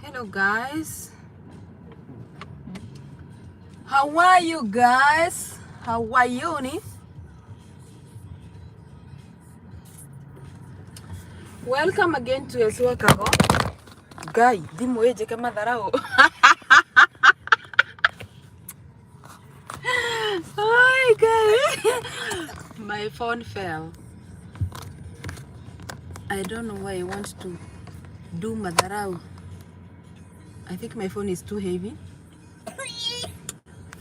Hello guys, how are you guys? How are you ni? Welcome again to Yesua Kago. Guy, dimu eje kama dharau. Hi guys. My phone fell. I don't know why I want to do madharau. I think my phone is too heavy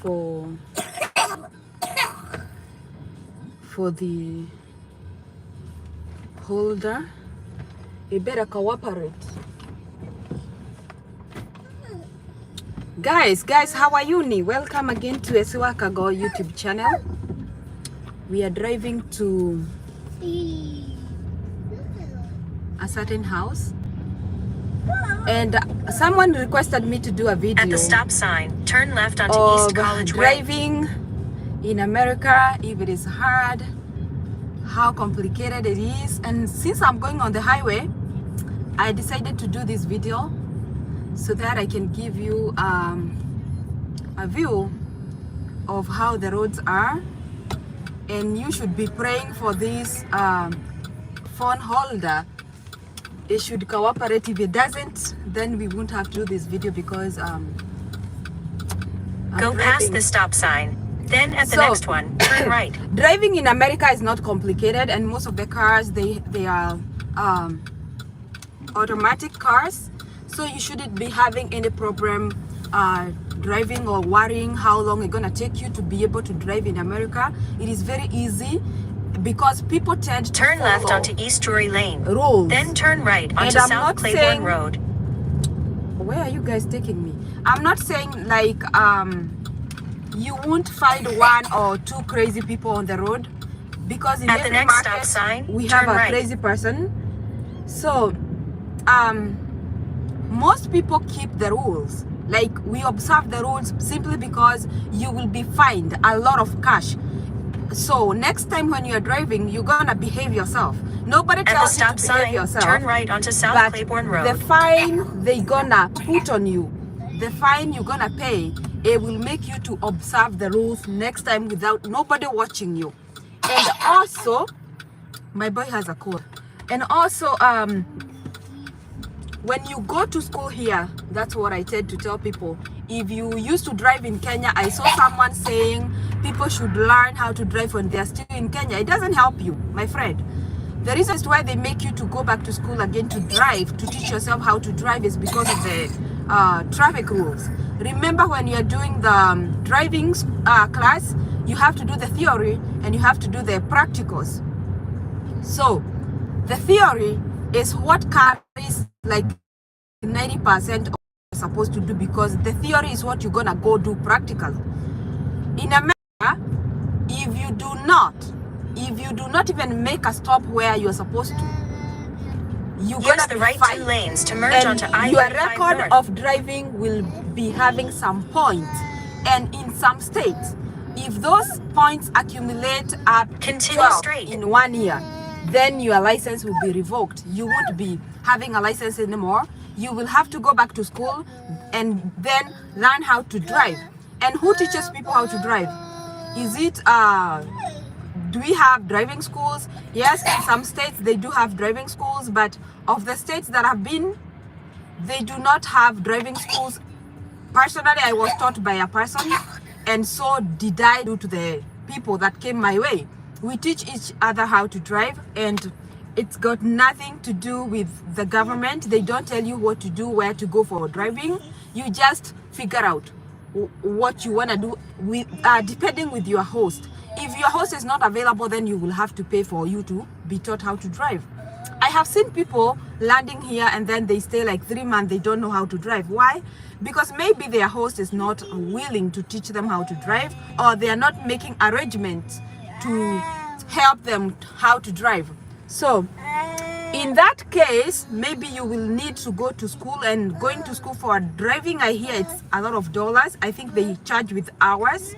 for the holder. You better cooperate. Guys, how are you? Welcome again to Yesua Kago YouTube channel. We are driving to a certain house, and someone requested me to do a video at the stop sign. Turn left onto East College Way. Driving in America, if it is hard, how complicated it is. And since I'm going on the highway, I decided to do this video so that I can give you a view of how the roads are. And you should be praying for this phone holder. It should cooperate. If it doesn't, then we won't have to do this video because go past the stop sign. Then at the next one, turn right. Driving in America is not complicated, and most of the cars they are automatic cars, so you shouldn't be having any problem driving or worrying how long it's gonna take you to be able to drive in America. It is very easy because people tend to turn left onto East Drury Lane. Rules. Then turn right onto South Claiborne Road. Where are you guys taking me? I'm not saying like you won't find one or two crazy people on the road, because in at the next market, stop sign, we have a crazy person. So most people keep the rules. Like, we observe the rules simply because you will be fined a lot of cash. So next time when you're driving, you're gonna behave yourself. Nobody tells you to behave yourself. Turn right onto South Claiborne Road. The fine they gonna put on you, the fine you're gonna pay, it will make you to observe the rules next time without nobody watching you. And also, my boy has a cold. And also, when you go to school here, that's what I tend to tell people. If you used to drive in Kenya, I saw someone saying people should learn how to drive when they're still in Kenya. It doesn't help you, my friend. The reason why they make you to go back to school again to drive, to teach yourself how to drive, is because of the traffic rules. Remember, when you're doing the driving class, you have to do the theory and you have to do the practicals. So the theory is what carries like 90% of what you're supposed to do, because the theory is what you're gonna go do practical. In America, if you do not even make a stop where you're supposed to, you're use the right 2 lanes to merge onto I-95 your record North. of driving will be having some points. And in some states, if those points accumulate up continue 12 straight in 1 year, then your license will be revoked. You won't be having a license anymore. You will have to go back to school and then learn how to drive. And who teaches people how to drive? Is it do we have driving schools? Yes, in some states they do have driving schools, but of the states that have been, they do not have driving schools. Personally, I was taught by a person, and so did I due to the people that came my way. We teach each other how to drive, and it's got nothing to do with the government. They don't tell you what to do, where to go for driving. You just figure out what you want to do with depending with your host. If your host is not available, then you will have to pay for you to be taught how to drive. I have seen people landing here and then they stay like 3 months, they don't know how to drive. Why? Because maybe their host is not willing to teach them how to drive, or they are not making arrangements to help them how to drive. So in that case, maybe you will need to go to school, and going to school for driving, I hear it's a lot of dollars. I think they charge with hours.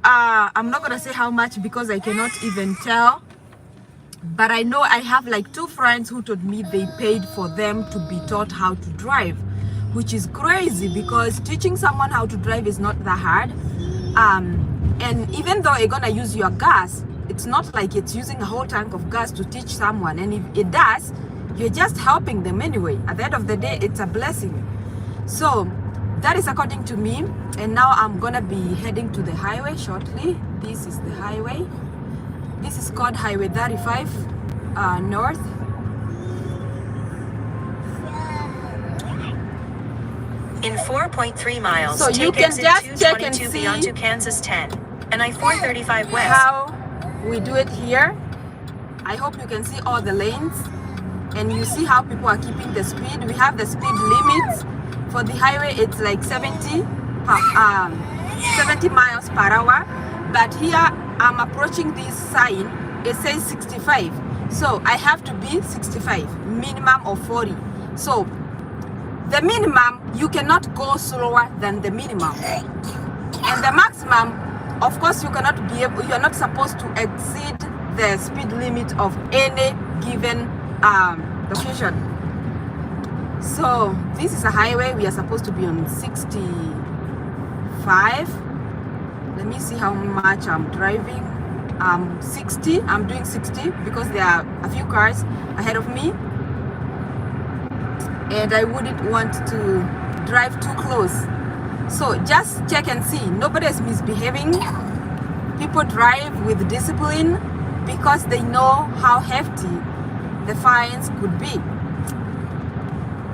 I'm not gonna say how much because I cannot even tell, but I know I have like 2 friends who told me they paid for them to be taught how to drive. which is crazy because teaching someone how to drive is not that hard. And even though you're gonna use your gas, it's not like it's using a whole tank of gas to teach someone. And if it does, you're just helping them anyway. At the end of the day, it's a blessing. So that is according to me. And now I'm gonna be heading to the highway shortly. This is the highway. This is called Highway 35 North. In 4.3 miles, So you take can exit just check and 222B see onto Kansas 10 and I-435 West. How we do it here. I hope you can see all the lanes and you see how people are keeping the speed. We have the speed limits for the highway. It's like 70 miles per hour, but here I'm approaching this sign. It says 65, so I have to be 65, minimum of 40. So the minimum, you cannot go slower than the minimum, and the maximum, of course, you cannot be able, you are not supposed to exceed the speed limit of any given location. So this is a highway. We are supposed to be on 65. Let me see how much I'm driving. 60. I'm doing 60 because there are a few cars ahead of me, and I wouldn't want to drive too close. So just check and see. Nobody is misbehaving. People drive with discipline because they know how hefty the fines could be.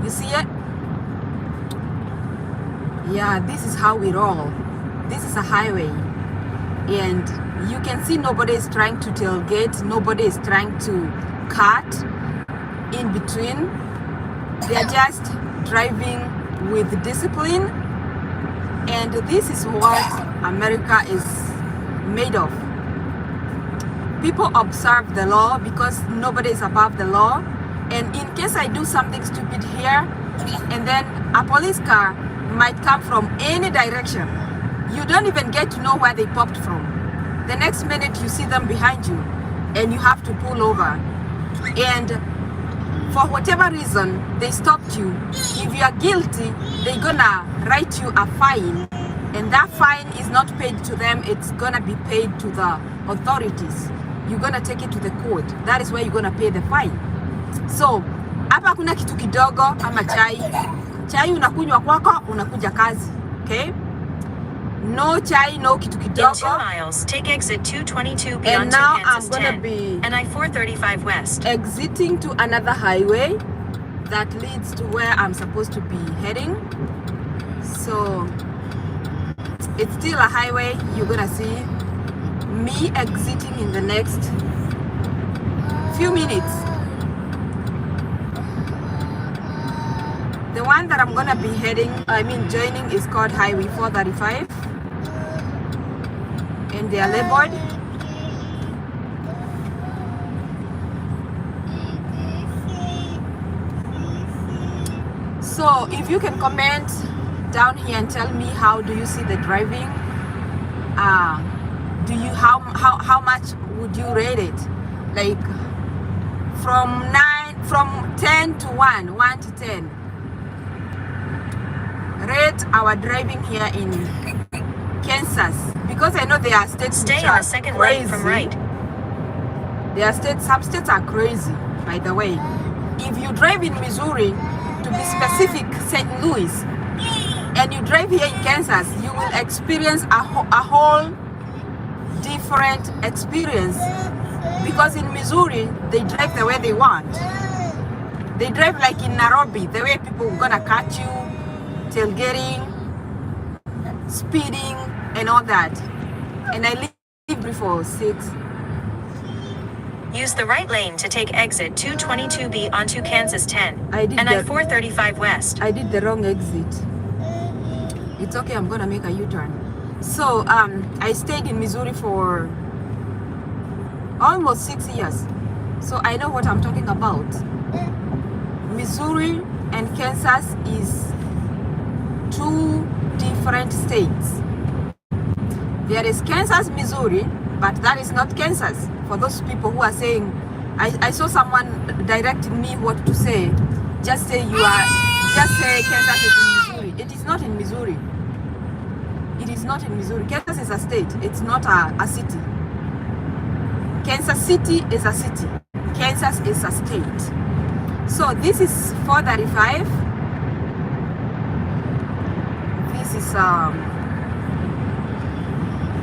You see it? Yeah, this is how we roll. This is a highway, and you can see nobody is trying to tailgate. Nobody is trying to cut in between. They are just driving with discipline, and this is what America is made of. People observe the law because nobody is above the law. And in case I do something stupid here, and then a police car might come from any direction, you don't even get to know where they popped from. The next minute you see them behind you and you have to pull over. And for whatever reason they stopped you, if you are guilty, they're gonna write you a fine, and that fine is not paid to them, it's gonna be paid to the authorities. You're gonna take it to the court. That is where you're gonna pay the fine. So hapa kuna kitu kidogo ama chai unakunywa kwako, unakuja kazi. Okay, no chai, no kitu In kidogo. 2 miles, take exit 222B And onto now Kansas I'm gonna 10 be and I-435 West. exiting to another highway that leads to where I'm supposed to be heading. So it's still a highway. You're gonna see me exiting in the next few minutes. The one that I'm gonna be joining is called Highway 435, and they are labeled. So if you can comment down here and tell me how do you see the driving, how much would you rate it, like from 10 to 1 to 10. Rate our driving here in Kansas, because I know there are states Stay which on are the second crazy. lane from right. There are some states are crazy, by the way. If you drive in Missouri, to be specific, St. Louis, and you drive here in Kansas, you will experience a whole different experience, because in Missouri they drive the way they want. They drive like in Nairobi, the way people are gonna catch you, tailgating, speeding, and all that. And I live before 6. Use the right lane to take exit 222B onto Kansas 10 I did and that. I-435 West. I did the wrong exit. It's okay, I'm gonna make a U-turn. So I stayed in Missouri for almost 6 years, so I know what I'm talking about. Missouri and Kansas is 2 different states. There is Kansas, Missouri, but that is not Kansas. For those people who are saying, I saw someone directing me what to say. Just say you are just say Kansas is in Missouri. It is not in Missouri. It is not in Missouri. Kansas is a state. It's not a city. Kansas City is a city. Kansas is a state. So this is 435.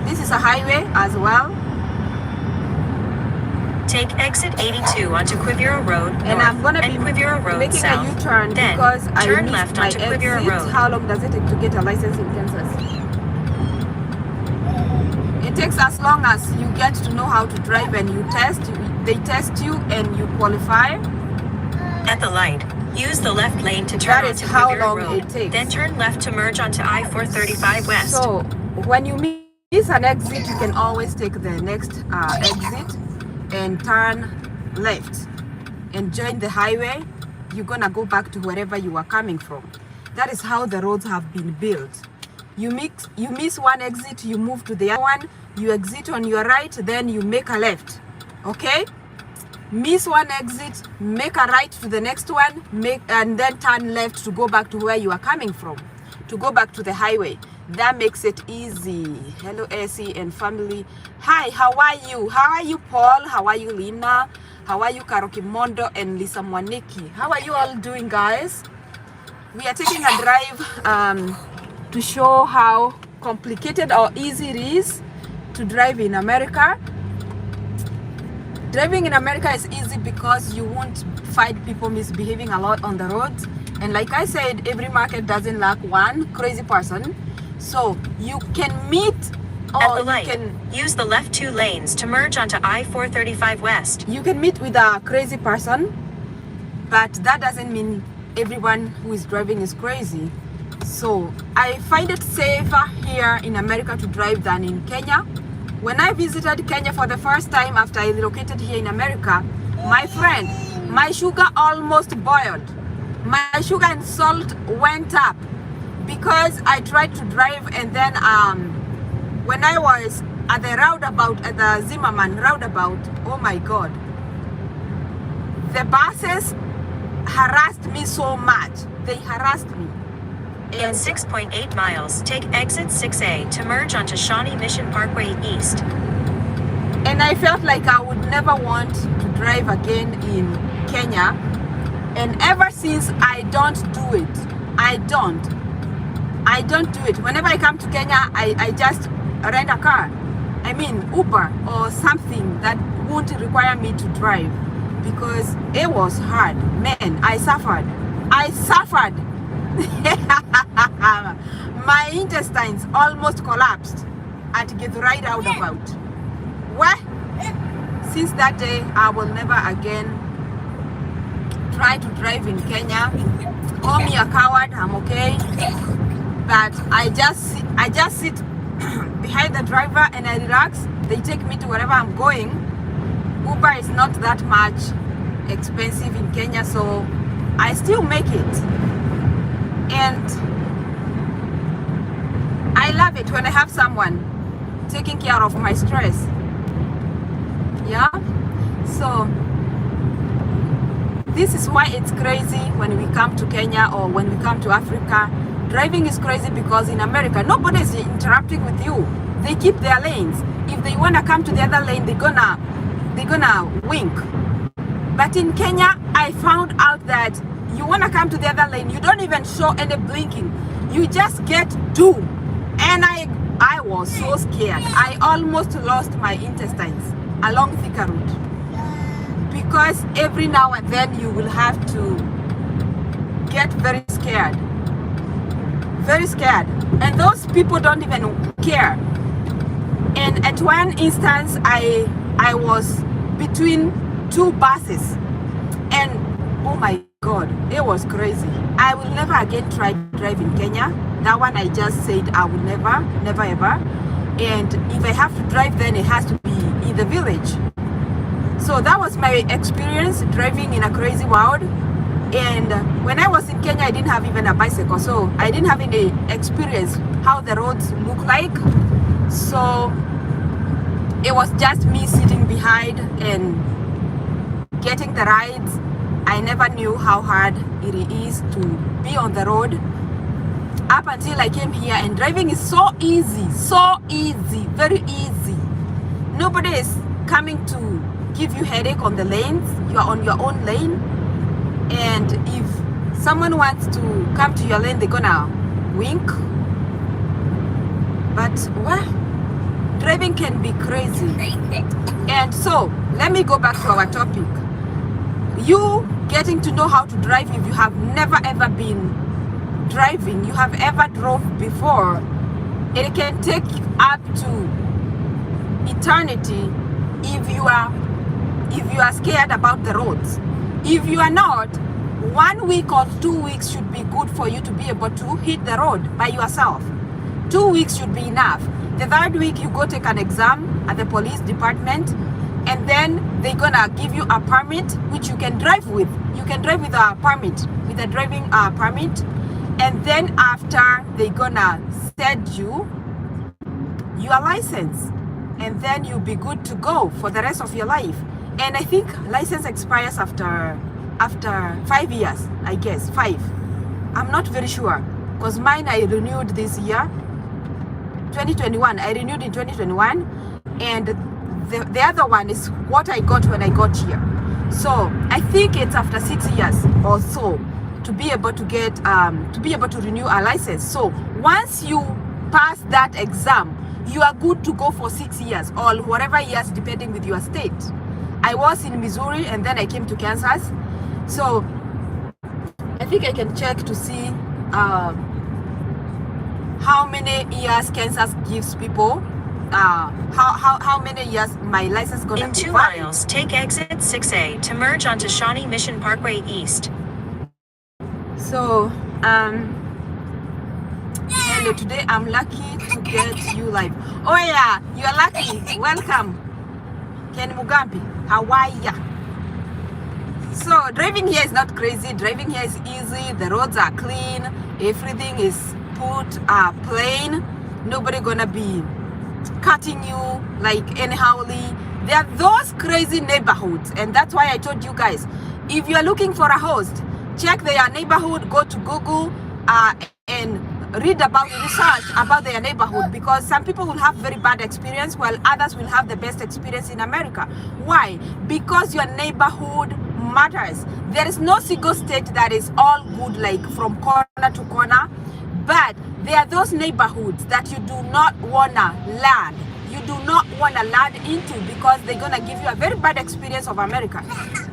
This is a highway as well. Take exit 82 onto Quivira Road north And I'm gonna be and Quivira Road making south. a U-turn Then because I turn missed left my onto Quivira exit. Road. How long does it take to get a license in Kansas? It takes as long as you get to know how to drive and you test. They test you and you qualify. At the light, use the left lane to turn That is onto how Quivira long Road. it takes. Then turn left to merge onto I-435 West. So when you miss an exit, you can always take the next exit and turn left and join the highway. You're gonna go back to wherever you are coming from. That is how the roads have been built. You miss one exit, you move to the other one, you exit on your right, then you make a left. Okay? Miss one exit, make a right to the next one, and then turn left to go back to where you are coming from, to go back to the highway. That makes it easy. Hello, Essie and family. Hi, how are you? How are you, Paul? How are you, Lina? How are you, Karoki Mondo and Lisa Mwaniki? How are you all doing, guys? We are taking a drive to show how complicated or easy it is to drive in America. Driving in America is easy because you won't find people misbehaving a lot on the roads. And like I said, every market doesn't lack one crazy person. So you can meet At or the you light, can use the left 2 lanes to merge onto I-435 West. you can meet with a crazy person, but that doesn't mean everyone who is driving is crazy. So I find it safer here in America to drive than in Kenya. When I visited Kenya for the first time after I relocated here in America, my friend, my sugar almost boiled. My sugar and salt went up because I tried to drive, and then when I was at the roundabout, at the Zimmerman roundabout, oh my God, the buses harassed me so much. They harassed me. In 6.8 miles, take exit 6A to merge onto Shawnee Mission Parkway East. And I felt like I would never want to drive again in Kenya. And ever since, I don't do it. I don't do it. Whenever I come to Kenya, I just rent a car. I mean Uber or something that won't require me to drive, because it was hard. Man, I suffered. My intestines almost collapsed at Githurai roundabout. Well, since that day, I will never again try to drive in Kenya. Call me a coward, I'm okay. But I just sit behind the driver and I relax. They take me to wherever I'm going. Uber is not that much expensive in Kenya, so I still make it. And I love it when I have someone taking care of my stress. Yeah? So this is why it's crazy when we come to Kenya or when we come to Africa. Driving is crazy because in America, nobody is interrupting with you. They keep their lanes. If they want to come to the other lane, they're gonna wink. But in Kenya, I found out that you want to come to the other lane, you don't even show any blinking. You just get to. And I was so scared. I almost lost my intestines along Thika Road. Because every now and then you will have to get very scared. Very scared. And those people don't even care. And at one instance, I was between two buses. And oh my God, it was crazy. I will never again try to drive in Kenya. That one I just said I will never ever. And if I have to drive, then it has to be in the village. So that was my experience driving in a crazy world. And when I was in Kenya, I didn't have even a bicycle. So I didn't have any experience how the roads look like. So it was just me sitting behind and getting the rides. I never knew how hard it is to be on the road up until I came here, and driving is so easy, very easy. Nobody is coming to give you headache on the lanes. You are on your own lane, and if someone wants to come to your lane, they're gonna wink. But well, driving can be crazy. And so let me go back to our topic. You getting to know how to drive, if you have never ever been driving, you have ever drove before, it can take up to eternity if you are scared about the roads. If you are not, 1 week or 2 weeks should be good for you to be able to hit the road by yourself. 2 weeks should be enough. The third week you go take an exam at the police department, and then they're gonna give you a permit which you can drive with. You can drive with a permit, with a driving permit, and then after they're gonna send you your license, and then you'll be good to go for the rest of your life. And I think license expires after 5 years, I guess 5. I'm not very sure, because mine I renewed this year, 2021. I renewed in 2021, and the other one is what I got when I got here. So I think it's after 6 years or so to be able to get to renew a license. So once you pass that exam, you are good to go for 6 years or whatever years depending with your state. I was in Missouri and then I came to Kansas. So I think I can check to see how many years Kansas gives people. How many years my license gonna In be 2 valid. miles, take exit 6A to merge onto Shawnee Mission Parkway East. So hello, today I'm lucky to get you live. Oh yeah, you're lucky. Welcome, Ken Mugambi. How are ya? So driving here is not crazy. Driving here is easy. The roads are clean. Everything is put plain. Nobody gonna be cutting you like anyhowly. There are those crazy neighborhoods, and that's why I told you guys, if you are looking for a host, check their neighborhood, go to Google and read about, research about their neighborhood, because some people will have very bad experience while others will have the best experience in America. Why? Because your neighborhood matters. There is no single state that is all good, like from corner to corner, but there are those neighborhoods that you do not wanna land. You do not wanna land into, because they're gonna give you a very bad experience of America.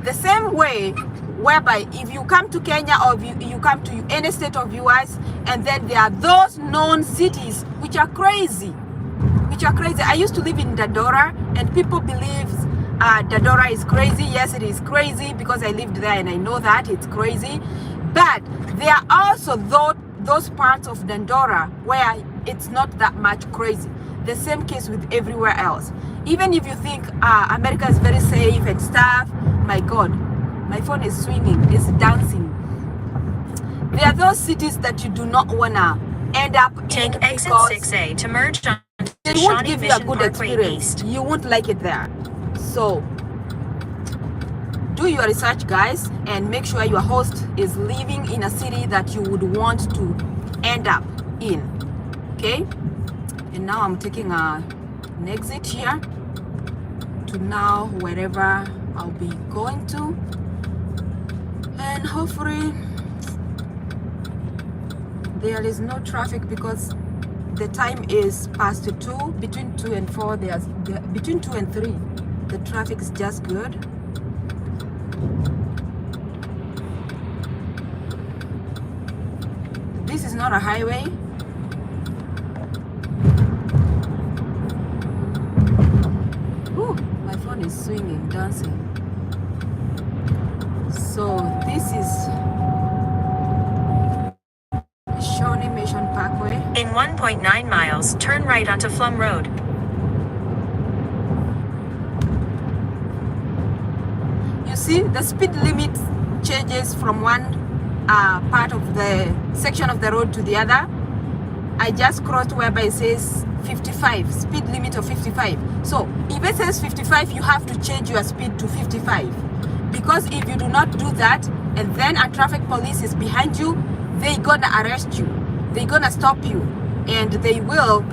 The same way whereby if you come to Kenya or if you come to any state of US, and then there are those known cities which are crazy. I used to live in Dadora, and people believe Dadora is crazy. Yes, it is crazy because I lived there and I know that it's crazy. But there are also those parts of Dandora where it's not that much crazy. The same case with everywhere else. Even if you think America is very safe and stuff, my God, my phone is swinging, it's dancing. There are those cities that you do not wanna end up Take in, exit because 6A to merge onto it won't Shawnee give you a Mission good Parkway experience. East. You won't like it there. So do your research, guys, and make sure your host is living in a city that you would want to end up in. Okay? And now I'm taking an exit here to now wherever I'll be going to, and hopefully there is no traffic, because the time is past 2. Between 2 and 4, between 2 and 3, the traffic is just good. This is not a highway. Ooh, my phone is swinging, dancing. So this is Shawnee Mission Parkway. In 1.9 miles, turn right onto Flum Road. You see, the speed limit changes from one part of the section of the road to the other. I just crossed whereby it says 55, speed limit of 55. So if it says 55, you have to change your speed to 55. Because if you do not do that, and then a traffic police is behind you, they gonna arrest you. They gonna stop you, and they will.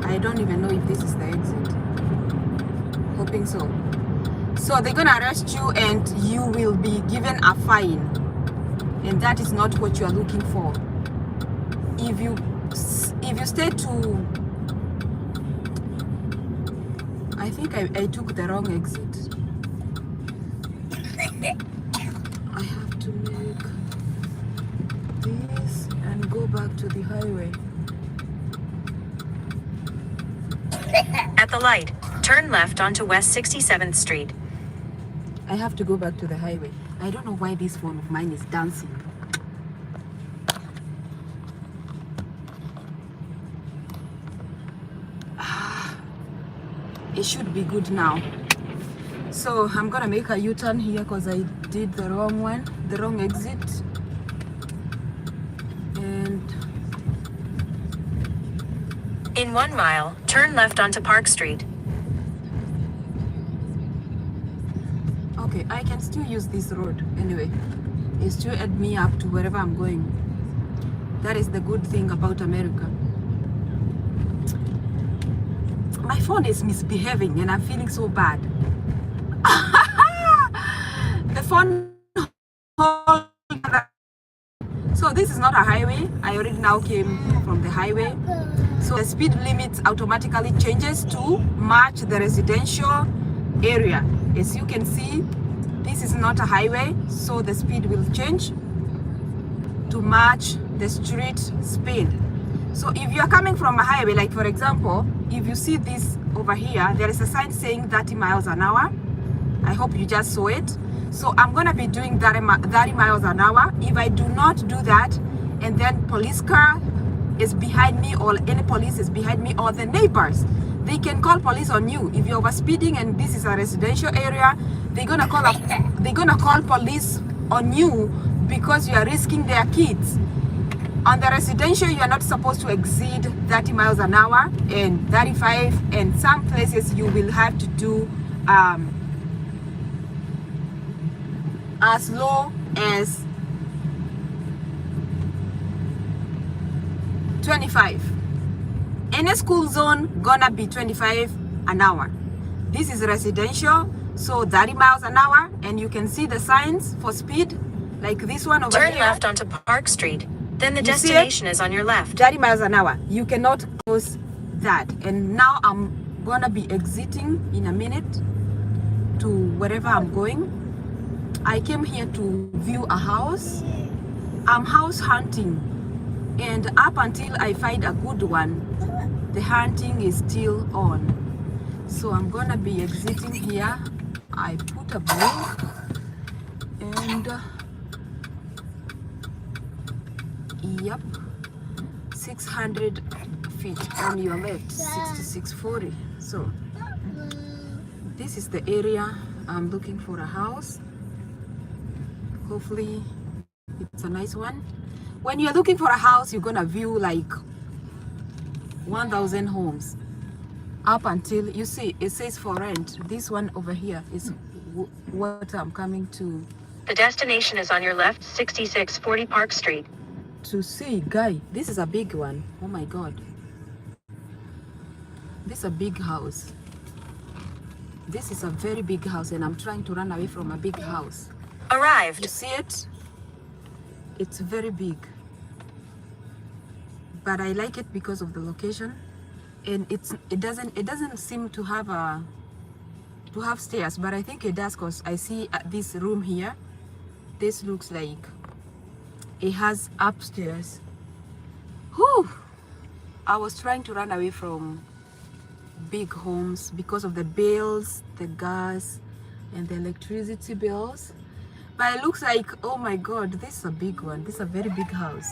I don't even know if this is the exit. Hoping so. So they're gonna arrest you, and you will be given a fine, and that is not what you are looking for. If you stay to, I think I took the wrong exit. I have to make this and go back to the highway. At the light, turn left onto West 67th Street. I have to go back to the highway. I don't know why this phone of mine is dancing. It should be good now. So I'm gonna make a U-turn here because I did the wrong one, the wrong exit. And In 1 mile, turn left onto Park Street. okay, I can still use this road anyway. It still add me up to wherever I'm going. That is the good thing about America. My phone is misbehaving and I'm feeling so bad. The phone holder. So this is not a highway. I already now came from the highway. So the speed limit automatically changes to match the residential area. As you can see, this is not a highway, so the speed will change to match the street speed. So if you are coming from a highway, like for example, if you see this over here, there is a sign saying 30 miles an hour. I hope you just saw it. So I'm gonna be doing 30 miles an hour. If I do not do that, and then police car is behind me, or any police is behind me, or the neighbors, they can call police on you. If you're over speeding and this is a residential area, they're gonna call police on you because you are risking their kids. On the residential, you are not supposed to exceed 30 miles an hour, and 35, and some places you will have to do as low as 25. Any school zone gonna be 25 an hour. This is residential, so 30 miles an hour, and you can see the signs for speed, like this one over here. Turn left onto Park Street. Then the You see it? destination is on your left. 30 miles an hour. You cannot cross that. And now I'm gonna be exiting in a minute to wherever I'm going. I came here to view a house. I'm house hunting, and up until I find a good one, the hunting is still on. So I'm gonna be exiting here. I put a brake, and yep, 600 feet on your left, 6640. So this is the area I'm looking for a house. Hopefully it's a nice one. When you're looking for a house, you're gonna view like 1,000 homes up until you see it says for rent. This one over here is what I'm coming to The destination is on your left, 6640 Park Street. to see. Guy, this is a big one. Oh my god, this is a big house. This is a very big house, and I'm trying to run away from a big house. You Arrived. see it? It's very big, but I like it because of the location, and it doesn't seem to have stairs, but I think it does, because I see this room here. This looks like it has upstairs. Whew! I was trying to run away from big homes because of the bills, the gas, and the electricity bills. But it looks like, oh my god, this is a big one. This is a very big house.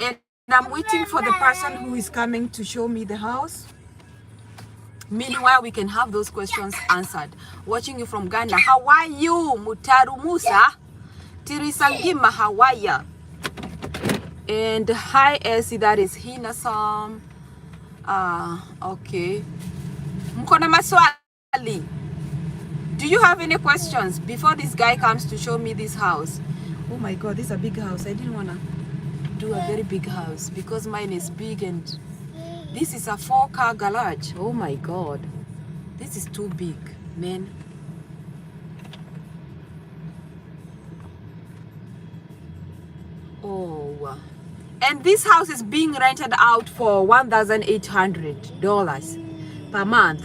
And I'm waiting for the person who is coming to show me the house. Meanwhile, we can have those questions answered. Watching you from Ghana. How are you, Mutaru Musa? Tirisangima, how are you? And hi, Elsie, that is Hinasam. Okay. Mko na maswali? Do you have any questions before this guy comes to show me this house? Oh my God, this is a big house. I didn't want to do a very big house because mine is big, and this is a 4-car garage. Oh my God, this is too big, man. Oh, and this house is being rented out for $1,800 per month.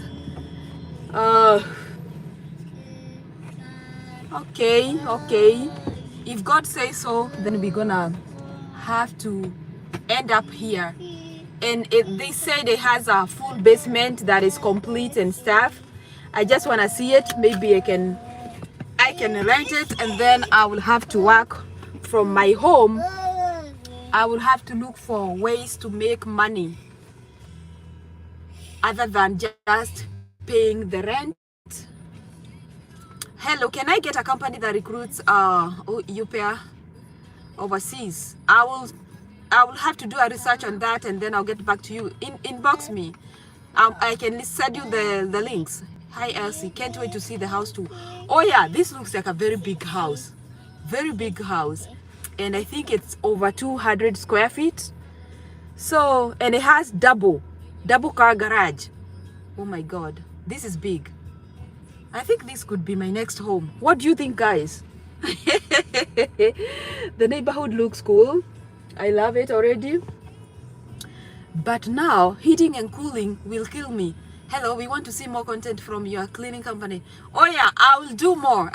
Okay. If God says so, then we're gonna have to end up here. And they said it has a full basement that is complete and stuff. I just wanna see it. Maybe I can rent it, and then I will have to work from my home. I will have to look for ways to make money other than just paying the rent. Hello, can I get a company that recruits au pair overseas? I will have to do a research on that, and then I'll get back to you. Inbox me. I can send you the links. Hi Elsie, can't wait to see the house too. Oh yeah, this looks like a very big house. Very big house. And I think it's over 200 square feet. So, and it has double car garage. Oh my God, this is big. I think this could be my next home. What do you think, guys? The neighborhood looks cool. I love it already. But now, heating and cooling will kill me. Hello, we want to see more content from your cleaning company. Oh yeah, I will do more.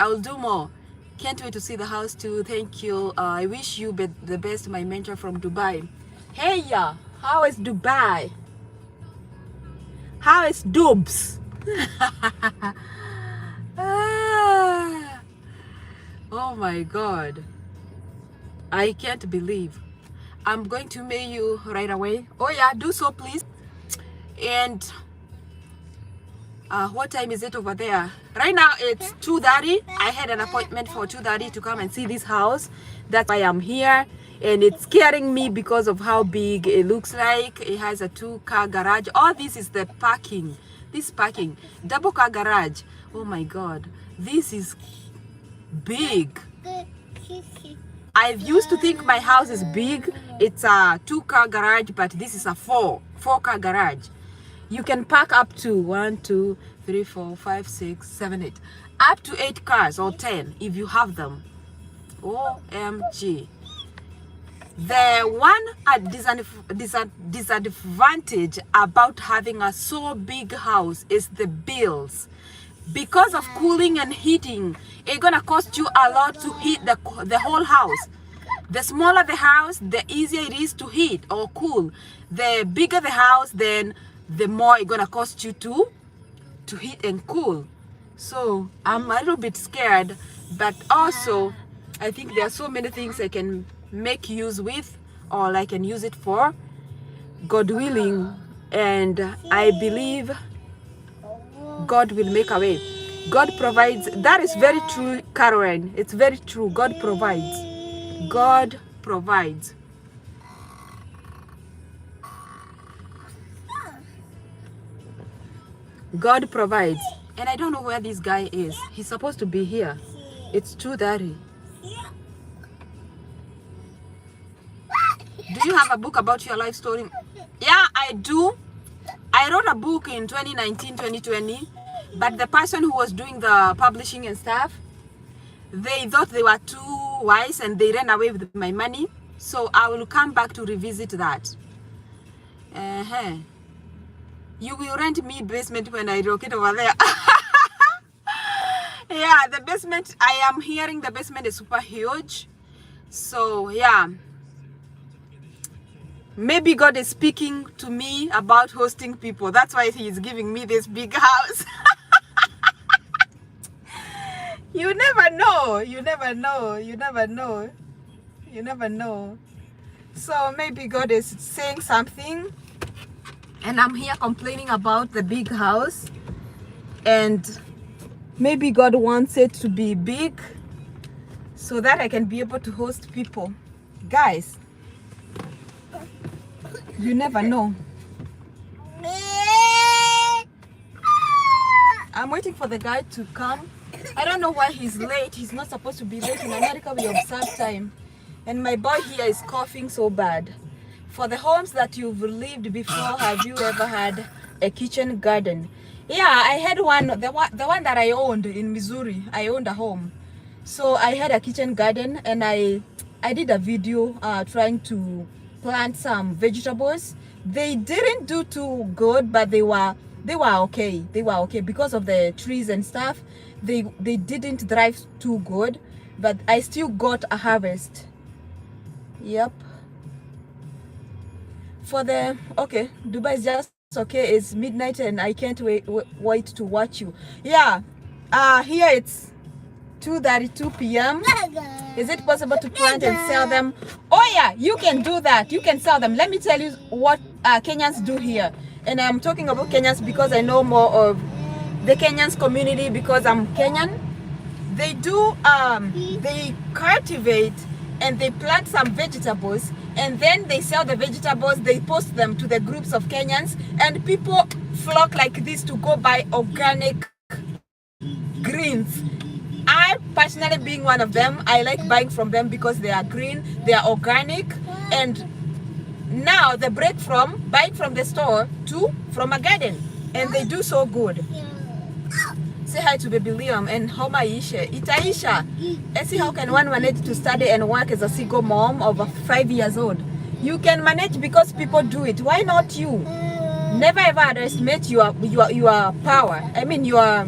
Can't wait to see the house too. Thank you. I wish you the best, my mentor from Dubai. Hey, yeah, how is Dubai? How is Dubs? Oh my God, I can't believe. I'm going to mail you right away. Oh yeah, do so please. And what time is it over there? Right now it's 2:30. I had an appointment for 2:30 to come and see this house. That's why I'm here, and it's scaring me because of how big it looks like. It has a 2-car garage. Oh, this is the parking. This parking, double car garage. Oh my God, this is big. I used to think my house is big. It's a 2-car garage, but this is a 4-car garage. You can park up to 1, 2, 3, 4, 5, 6, 7, 8, up to 8 cars or 10 if you have them. OMG. The one disadvantage about having a so big house is the bills. Because of cooling and heating, it's gonna cost you a lot to heat the whole house. The smaller the house, the easier it is to heat or cool. The bigger the house, then the more it's gonna cost you to heat and cool. So I'm a little bit scared, but also I think there are so many things I can make use with, or I can use it for, God willing, and I believe God will make a way. God provides. That is very true, Caroline. It's very true. God provides. God provides. God provides. And I don't know where this guy is. He's supposed to be here. It's 2:30. Do you have a book about your life story? Yeah, I do. I wrote a book in 2019, 2020, but the person who was doing the publishing and stuff, they thought they were too wise and they ran away with my money. So I will come back to revisit that. You will rent me basement when I relocate over there. Yeah, the basement, I am hearing the basement is super huge. So yeah. Maybe God is speaking to me about hosting people. That's why He is giving me this big house. You never know. You never know. You never know. You never know. So maybe God is saying something, and I'm here complaining about the big house, and maybe God wants it to be big so that I can be able to host people. Guys, you never know. I'm waiting for the guy to come I don't know why he's late. He's not supposed to be late. In America, we observe time. And my boy here is coughing so bad. For the homes that you've lived before, have you ever had a kitchen garden? Yeah, I had one. The one that I owned in Missouri. I owned a home. So I had a kitchen garden, and I did a video trying to plant some vegetables. They didn't do too good, but they were okay. They were okay because of the trees and stuff. They didn't thrive too good, but I still got a harvest. Yep. For the okay, Dubai is just okay. It's midnight and I can't wait to watch you. Yeah. Here it's 2:32 p.m. Is it possible to plant and sell them? Oh yeah, you can do that. You can sell them. Let me tell you what Kenyans do here. And I'm talking about Kenyans because I know more of the Kenyans community because I'm Kenyan. They do they cultivate and they plant some vegetables and then they sell the vegetables. They post them to the groups of Kenyans and people flock like this to go buy organic greens. I personally, being one of them, I like buying from them because they are green, they are organic, and now they break from buying from the store to from a garden, and they do so good. Say hi to baby Liam and how Maisha. Itaisha. See how can one manage to study and work as a single mom of 5 years old? You can manage because people do it. Why not you? Never ever underestimate your power. I mean your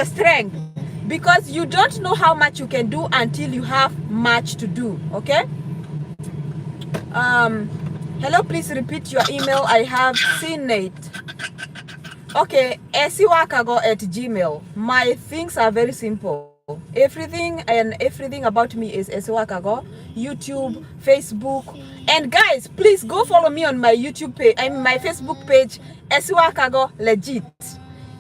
strength. Because you don't know how much you can do until you have much to do. Okay. Hello, please repeat your email. I have seen it. Okay, esiwakago@gmail. My things are very simple. Everything about me is esiwakago. YouTube, Facebook, and guys, please go follow me on my YouTube page. My Facebook page, esiwakago legit.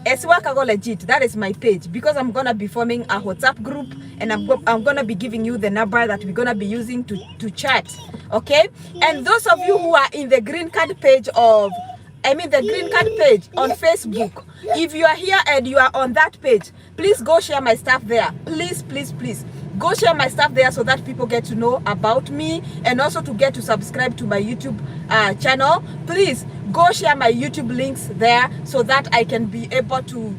esiwakago legit. That is my page because I'm gonna be forming a WhatsApp group and I'm gonna be giving you the number that we're gonna be using to chat. Okay, and those of you who are in the green card page the green card page on Facebook, if you are here and you are on that page, please go share my stuff there. Please go share my stuff there so that people get to know about me and also to get to subscribe to my YouTube channel. Please go share my YouTube links there so that I can be able to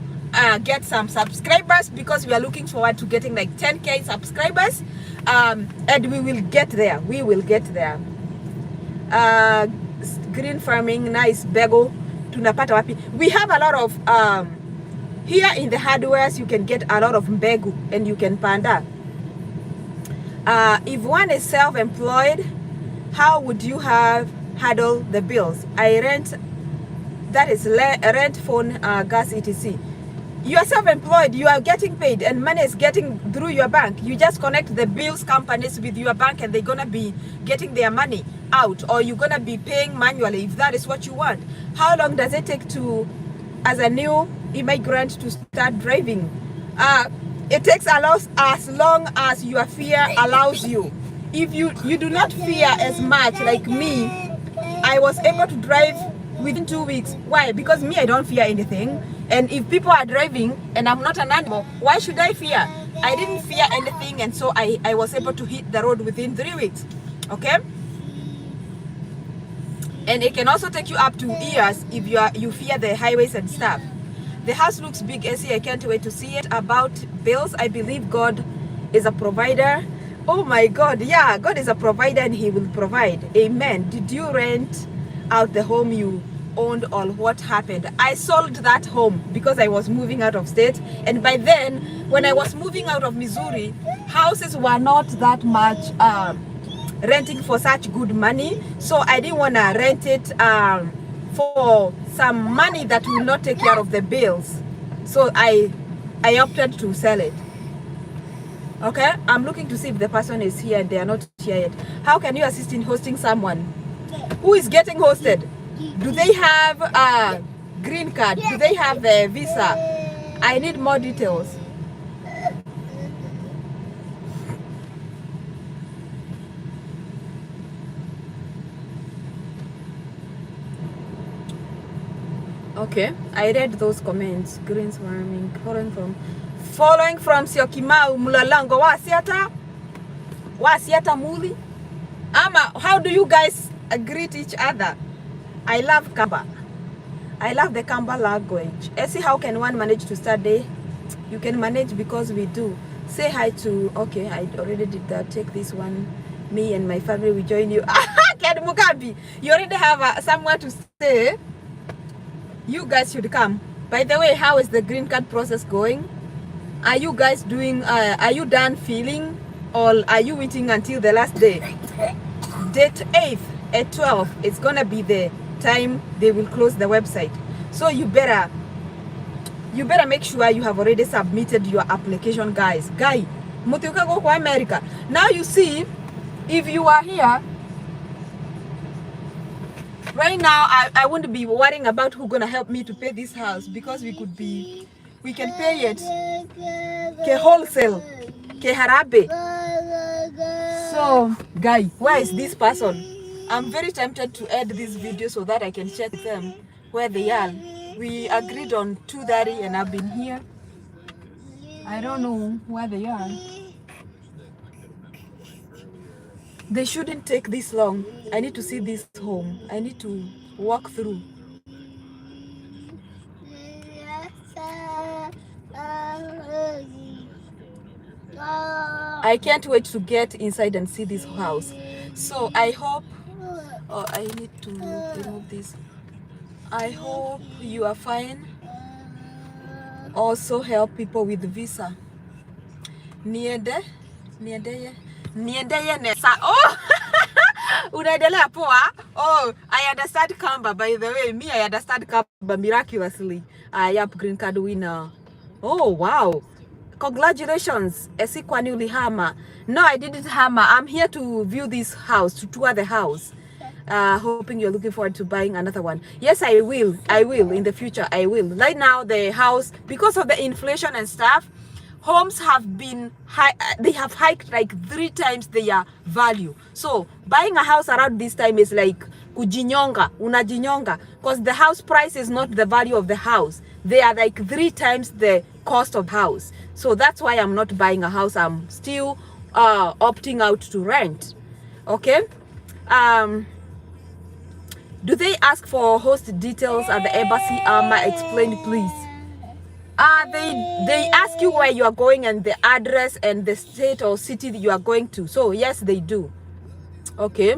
get some subscribers because we are looking forward to getting like 10k subscribers, and we will get there. Green farming, nice bego. Tunapata wapi? We have a lot of here in the hardwares. You can get a lot of mbegu and you can panda. If one is self-employed, how would you handle the bills? I rent, that is rent, phone, gas, etc. You are self-employed, you are getting paid and money is getting through your bank. You just connect the bills companies with your bank and they're gonna be getting their money out, or you're gonna be paying manually if that is what you want. How long does it take to, as a new immigrant, to start driving? It takes as long as your fear allows you. If you do not fear as much like me, I was able to drive within 2 weeks. Why? Because me, I don't fear anything. And if people are driving and I'm not an animal, why should I fear? I didn't fear anything, and so I was able to hit the road within 3 weeks. Okay? And it can also take you up to years if you fear the highways and stuff. The house looks big, Essie. I can't wait to see it. About bills, I believe God is a provider. Oh my God, yeah, God is a provider and He will provide. Amen. Did you rent out the home you owned, or what happened? I sold that home because I was moving out of state, and by then, when I was moving out of Missouri, houses were not that much renting for such good money, so I didn't want to rent it for some money that will not take care of the bills. So I opted to sell it. Okay, I'm looking to see if the person is here and they are not here yet. How can you assist in hosting someone who is getting hosted? Do they have a green card? Do they have the visa? I need more details. Okay, I read those comments. Greens farming, foreign from Following from Syokimau, Mulalango, wasiata muli. Ama, how do you guys greet each other? I love Kamba. I love the Kamba language. See, how can one manage to study? You can manage because we do. Say hi to, okay, I already did that. Take this one. Me and my family will join you. Ken Mukambi, you already have somewhere to stay. You guys should come. By the way, how is the green card process going? Are you guys doing, are you done filling, or are you waiting until the last day? Date 8th at 12, it's gonna be the time they will close the website. So you better make sure you have already submitted your application, guys. Guy, mutioka go kwa America. Now you see, if you are here, right now I wouldn't be worrying about who's gonna help me to pay this house, because we can pay it ke wholesale, ke harabe. So, guy, where is this person? I'm very tempted to add this video so that I can check them where they are. We agreed on 2:30 and I've been here. I don't know where they are. They shouldn't take this long. I need to see this home. I need to walk through. I can't wait to get inside and see this house. So I hope, oh, I need to remove this. I hope you are fine. Also help people with visa. Niende nesa. Oh, unaendelea poa. Oh, I understand Kamba. By the way, me, I understand Kamba miraculously. I am green card winner. Oh, wow. Congratulations. Esikwani ulihama. No, I didn't hammer. I'm here to view this house, to tour the house. Hoping you're looking forward to buying another one. Yes, I will. In the future, I will. Right now, the house, because of the inflation and stuff, homes have been high. They have hiked like 3 times their value. So buying a house around this time is like kujinyonga, unajinyonga, because the house price is not the value of the house. They are like 3 times the cost of house. So that's why I'm not buying a house. I'm still opting out to rent. Okay. Do they ask for host details at the embassy? Explain please. They ask you where you are going and the address and the state or city that you are going to. So yes, they do. Okay.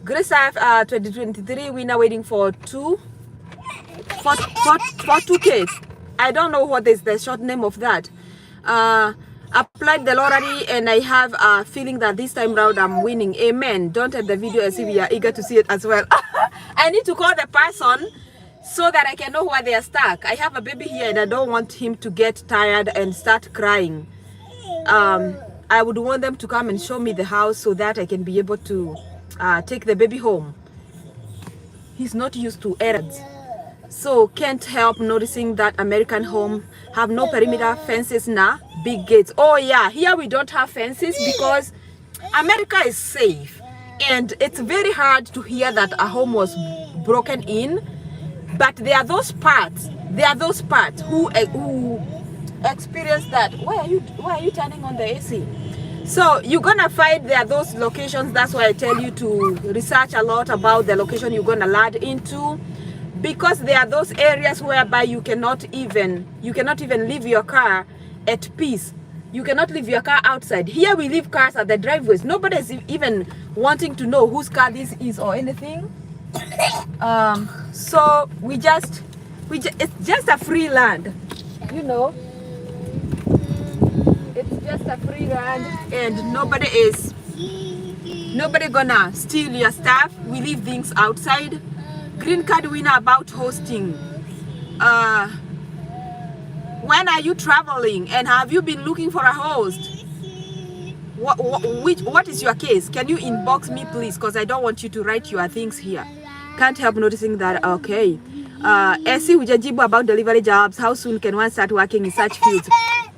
Grace 2023, we're now waiting for 2K. I don't know what is the short name of that. Applied the lottery and I have a feeling that this time round I'm winning. Amen. Don't end the video as if we are eager to see it as well. I need to call the person so that I can know where they are stuck. I have a baby here and I don't want him to get tired and start crying. I would want them to come and show me the house so that I can be able to take the baby home. He's not used to errands. So can't help noticing that American home have no perimeter fences now, big gates. Oh yeah, here we don't have fences because America is safe. And it's very hard to hear that a home was broken in. But there are those parts who experience that. Why are you turning on the AC? So you're gonna find there are those locations. That's why I tell you to research a lot about the location you're gonna land into, because there are those areas whereby you cannot even leave your car at peace. You cannot leave your car outside. Here we leave cars at the driveways. Nobody's even wanting to know whose car this is or anything. So it's just a free land, you know. It's just a free land and nobody gonna steal your stuff. We leave things outside. Green card winner about hosting. When are you traveling and have you been looking for a host? What is your case? Can you inbox me please, because I don't want you to write your things here. Can't help noticing that. Okay. Esi hujajibu about delivery jobs. How soon can one start working in such fields?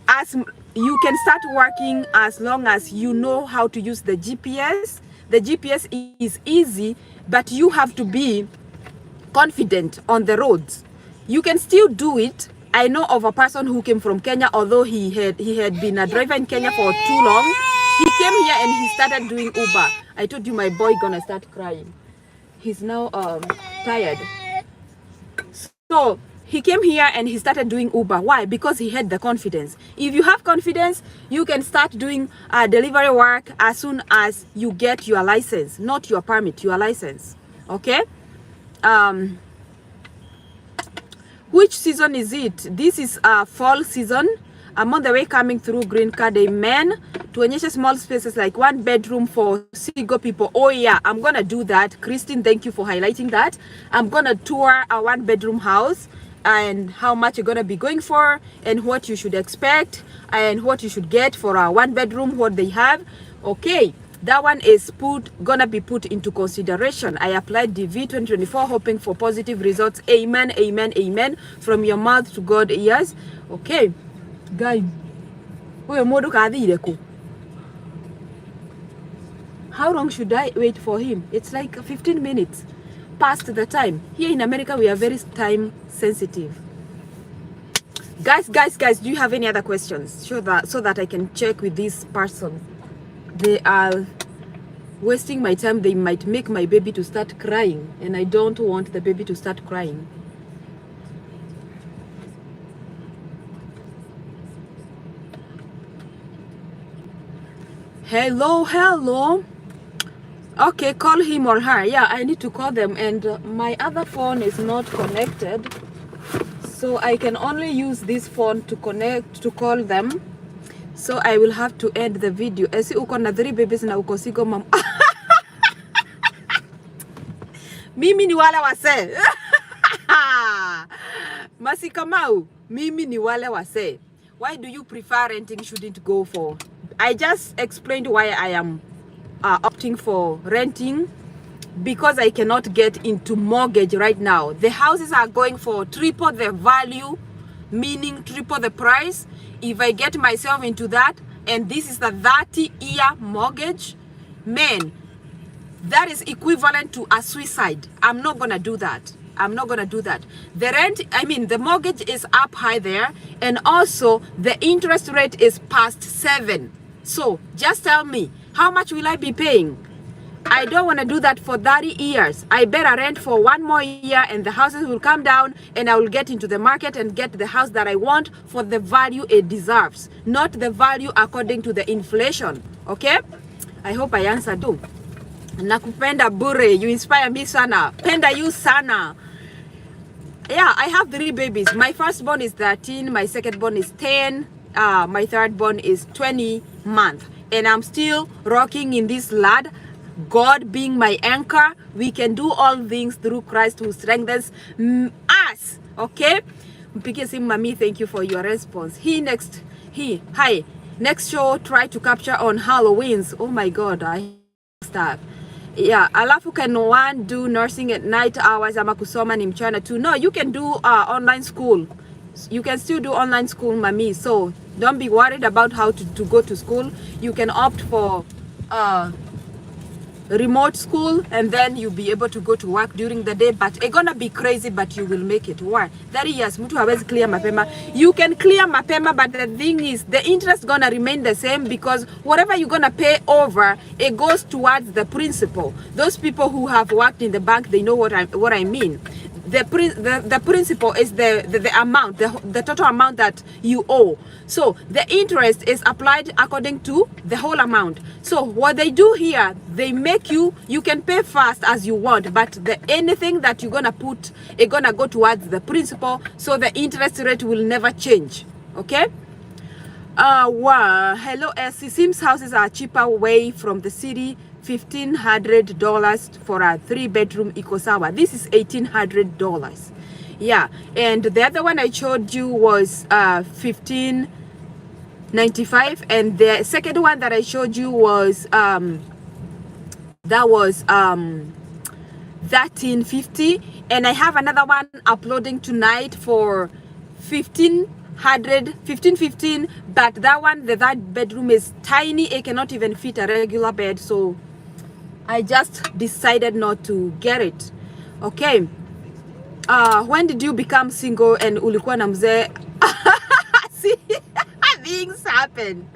As you can start working as long as you know how to use the GPS. The GPS is easy, but you have to be confident on the roads. You can still do it I know of a person who came from Kenya, although he had been a driver in Kenya for too long. He came here and he started doing Uber. I told you my boy gonna start crying. He's now tired. So he came here and he started doing Uber. Why? Because he had the confidence. If you have confidence, you can start doing delivery work as soon as you get your license, not your permit, your license. Okay? Which season is it? This is fall season. I'm on the way coming through Green Card. Amen. Tuonyeshe small spaces like 1 bedroom for single people. Oh yeah, I'm gonna do that. Christine, thank you for highlighting that. I'm gonna tour a 1 bedroom house and how much you're gonna be going for and what you should expect and what you should get for a 1 bedroom, what they have. Okay, that one is gonna be put into consideration. I applied DV 2024 hoping for positive results. Amen, amen, amen. From your mouth to God ears. Okay, guy. How long should I wait for him? It's like 15 minutes past the time. Here in America, we are very time sensitive. Guys, do you have any other questions? So that I can check with this person. They are wasting my time. They might make my baby to start crying, and I don't want the baby to start crying. Hello. Okay, call him or her. Yeah, I need to call them, and my other phone is not connected, so I can only use this phone to call them. So I will have to end the video. Esi uko na 3 babies na uko single mom. Mimi ni wale wase. Masi Kamau, mimi ni wale wase. Why do you prefer renting shouldn't go for? I just explained why I am opting for renting, because I cannot get into mortgage right now. The houses are going for triple the value, meaning triple the price. If I get myself into that, and this is the 30-year mortgage, man, that is equivalent to a suicide. I'm not gonna do that. The rent, the mortgage is up high there, and also the interest rate is past 7. So just tell me, how much will I be paying? I don't want to do that for 30 years. I better rent for 1 more year, and the houses will come down, and I will get into the market and get the house that I want for the value it deserves, not the value according to the inflation. Okay? I hope I answered too. Nakupenda bure, you inspire me sana. Penda you sana. Yeah, I have 3 babies. My firstborn is 13, my secondborn is 10, my thirdborn is 20 months, and I'm still rocking in this lad. God being my anchor, we can do all things through Christ who strengthens us. Okay? Mpigie simu mami, thank you for your response. Hi. Next show, try to capture on Halloween's. Oh my God, I stuff. Yeah, alafu can one do nursing at night hours ama kusoma ni mchana too? No, you can do online school. You can still do online school, mami. So don't be worried about how to go to school. You can opt for remote school, and then you'll be able to go to work during the day, but it's gonna be crazy, but you will make it. Why? 30 years, mtu hawezi clear mapema. You can clear mapema, but the thing is, the interest gonna remain the same, because whatever you're gonna pay over, it goes towards the principal. Those people who have worked in the bank, they know what I mean. The principal is the amount, the total amount that you owe. So the interest is applied according to the whole amount. So what they do here, they make you can pay fast as you want, but anything that you're gonna put, it's gonna go towards the principal, so the interest rate will never change. Okay? Wow. Hello, SC. Seems houses are cheaper way from the city. $1,500 for a 3-bedroom Ikosawa. This is $1,800. Yeah, and the other one I showed you was $1,595, and the second one that I showed you was $1,350, and I have another one uploading tonight for $1,515, but that one, the 3rd bedroom is tiny. It cannot even fit a regular bed, so I just decided not to get it. Okay. when did you become single and ulikuwa na mzee? See, things happen.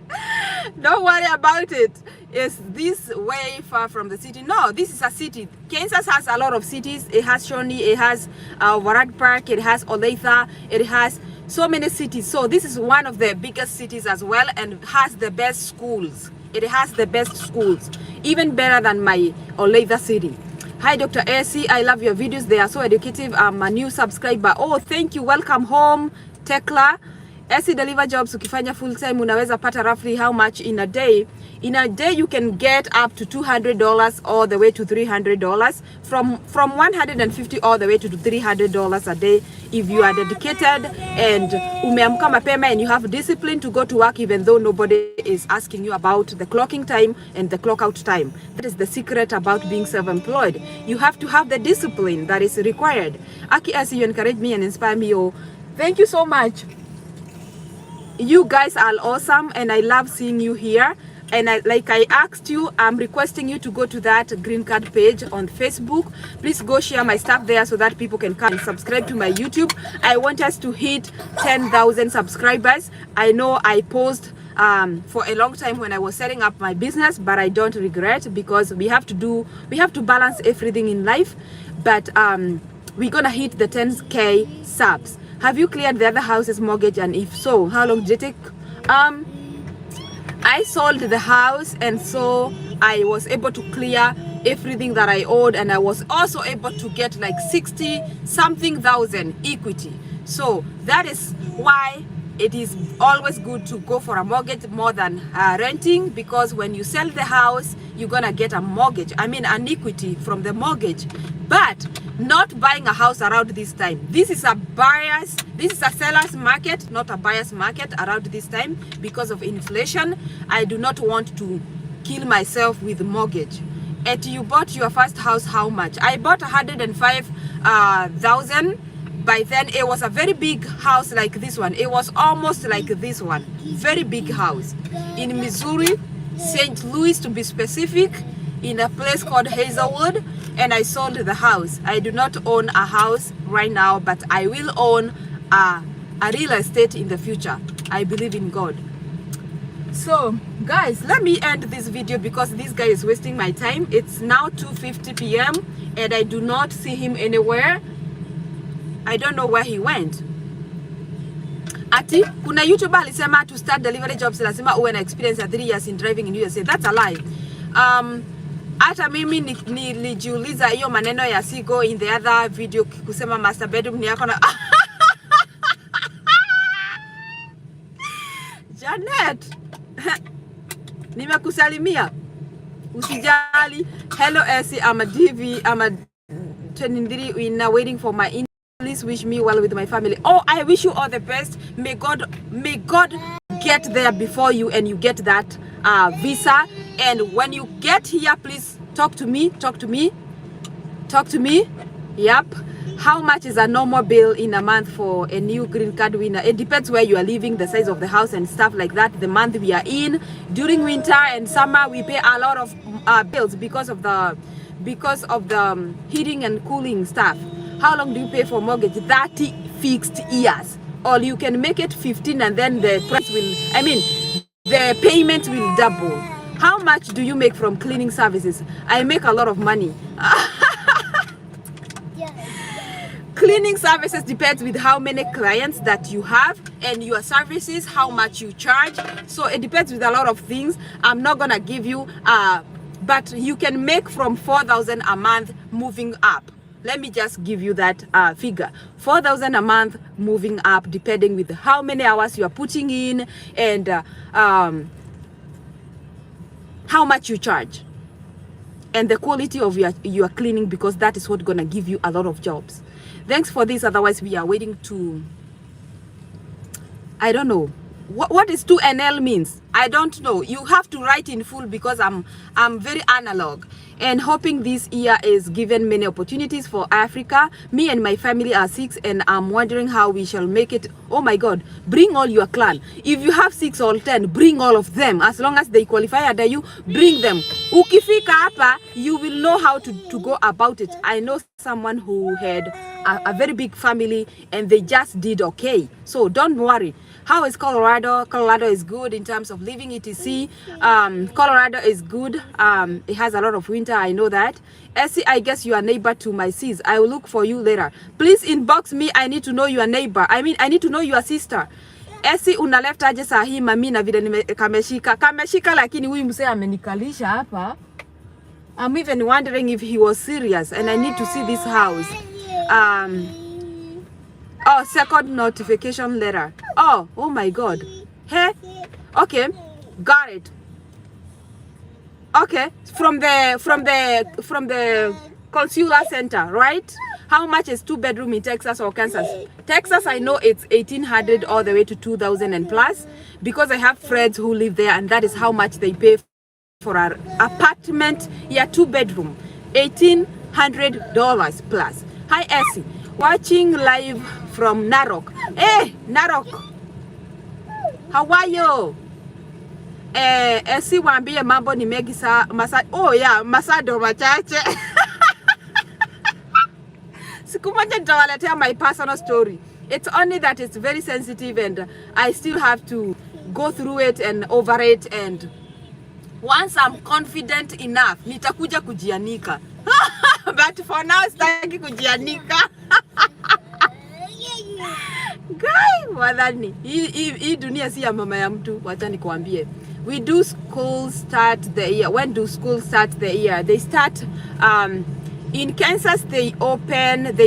Don't worry about it. Is this way far from the city? No, this is a city. Kansas has a lot of cities. It has Shawnee, it has Warad Park, it has Olathe, it has so many cities. So this is one of the biggest cities as well, and has the best schools. It has the best schools, even better than my Olathe city. Hi Dr. AC, I love your videos. They are so educative. I'm a new subscriber. Oh, thank you. Welcome home, Tekla. AC deliver jobs ukifanya full time unaweza pata roughly how much in a day? In a day you can get up to $200 all the way to $300, from $150 all the way to $300 a day if you are dedicated and umeamka mapema and you have discipline to go to work even though nobody is asking you about the clocking time and the clock out time. That is the secret about being self-employed. You have to have the discipline that is required. Aki AC, you encourage me and inspire me. Oh, thank you so much. You guys are awesome and I love seeing you here. And like I asked you, I'm requesting you to go to that green card page on Facebook. Please go share my stuff there so that people can come and subscribe to my YouTube. I want us to hit 10,000 subscribers. I know I paused for a long time when I was setting up my business, but I don't regret, because we have to balance everything in life. But we're gonna hit the 10K subs. Have you cleared the other house's mortgage, and if so, how long did it take? I sold the house, and so I was able to clear everything that I owed, and I was also able to get like 60 something thousand equity. So that is why it is always good to go for a mortgage more than renting, because when you sell the house, you're gonna get a mortgage, I mean an equity from the mortgage. But not buying a house around this time. This is a seller's market, not a buyer's market around this time because of inflation. I do not want to kill myself with mortgage. And you bought your first house, how much? I bought 105,000. By then it was a very big house like this one. It was almost like this one. Very big house in Missouri, St. Louis to be specific, in a place called Hazelwood, and I sold the house. I do not own a house right now, but I will own a real estate in the future. I believe in God. So guys, let me end this video because this guy is wasting my time. It's now 2:50 p.m. and I do not see him anywhere. I don't know where he went. Ati kuna YouTuber alisema to start delivery jobs lazima uwe na experience ya 3 years in driving in USA. That's a lie. Hata mimi nilijiuliza hiyo maneno ya Sigo in the other video kusema master bedroom ni yako na Janet, nimekusalimia, usijali. Hello Essie, I'm a DV, I'm a 23 in waiting for my in. Please wish me well with my family. Oh, I wish you all the best. May God get there before you and you get that visa. And when you get here, please talk to me. Yep. How much is a normal bill in a month for a new green card winner? It depends where you are living, the size of the house and stuff like that. The month we are in. During winter and summer, we pay a lot of bills because of the heating and cooling stuff. How long do you pay for mortgage? 30 fixed years. Or you can make it 15 and then the price will, the payment will double. How much do you make from cleaning services? I make a lot of money. Cleaning services depends with how many clients that you have and your services, how much you charge. So it depends with a lot of things. I'm not gonna give you, but you can make from 4,000 a month moving up. Let me just give you that figure. 4,000 a month moving up, depending with how many hours you are putting in and how much you charge and the quality of your cleaning, because that is what's gonna give you a lot of jobs. Thanks for this. Otherwise, we are waiting to, I don't know. what is 2NL means, I don't know. You have to write in full because I'm very analog, and hoping this year is given many opportunities for Africa. Me and my family are 6 and I'm wondering how we shall make it. Oh my God, bring all your clan. If you have 6 or 10, bring all of them. As long as they qualify under you, bring them. Ukifika hapa, you will know how to go about it. I know someone who had a very big family and they just did okay. So don't worry. How is Colorado? Colorado is good in terms of living, etc. Colorado is good. It has a lot of winter, I know that. Essie, I guess you are neighbor to my sis. I will look for you later. Please inbox me. I need to know your neighbor. I mean, I need to know your sister. Essie, una left aje saa hii mami na vile kameshika lakini huyu msee amenikalisha hapa. I'm even wondering if he was serious and I need to see this house. Oh, second notification letter. Oh my God. Hey, okay, got it. Okay, from the consular center, right? How much is 2-bedroom in Texas or Kansas? Texas, I know it's 1,800 all the way to 2,000 and plus, because I have friends who live there, and that is how much they pay for our apartment. Yeah, 2-bedroom, $1,800 plus. Hi, Essie. Watching live from Narok. Hey, Narok. How are you? Essie wambie mambo ni mengi oh yeah, masado machache. Siku moja nitawaletea my personal story. It's only that it's very sensitive and I still have to go through it and over it, and once I'm confident enough, nitakuja kujianika. But for now, sitaki kujianika. Guy, wadhani hii dunia si ya mama ya mtu. Wacha nikuambie. We do school start the year. When do school start the year? They start in Kansas. They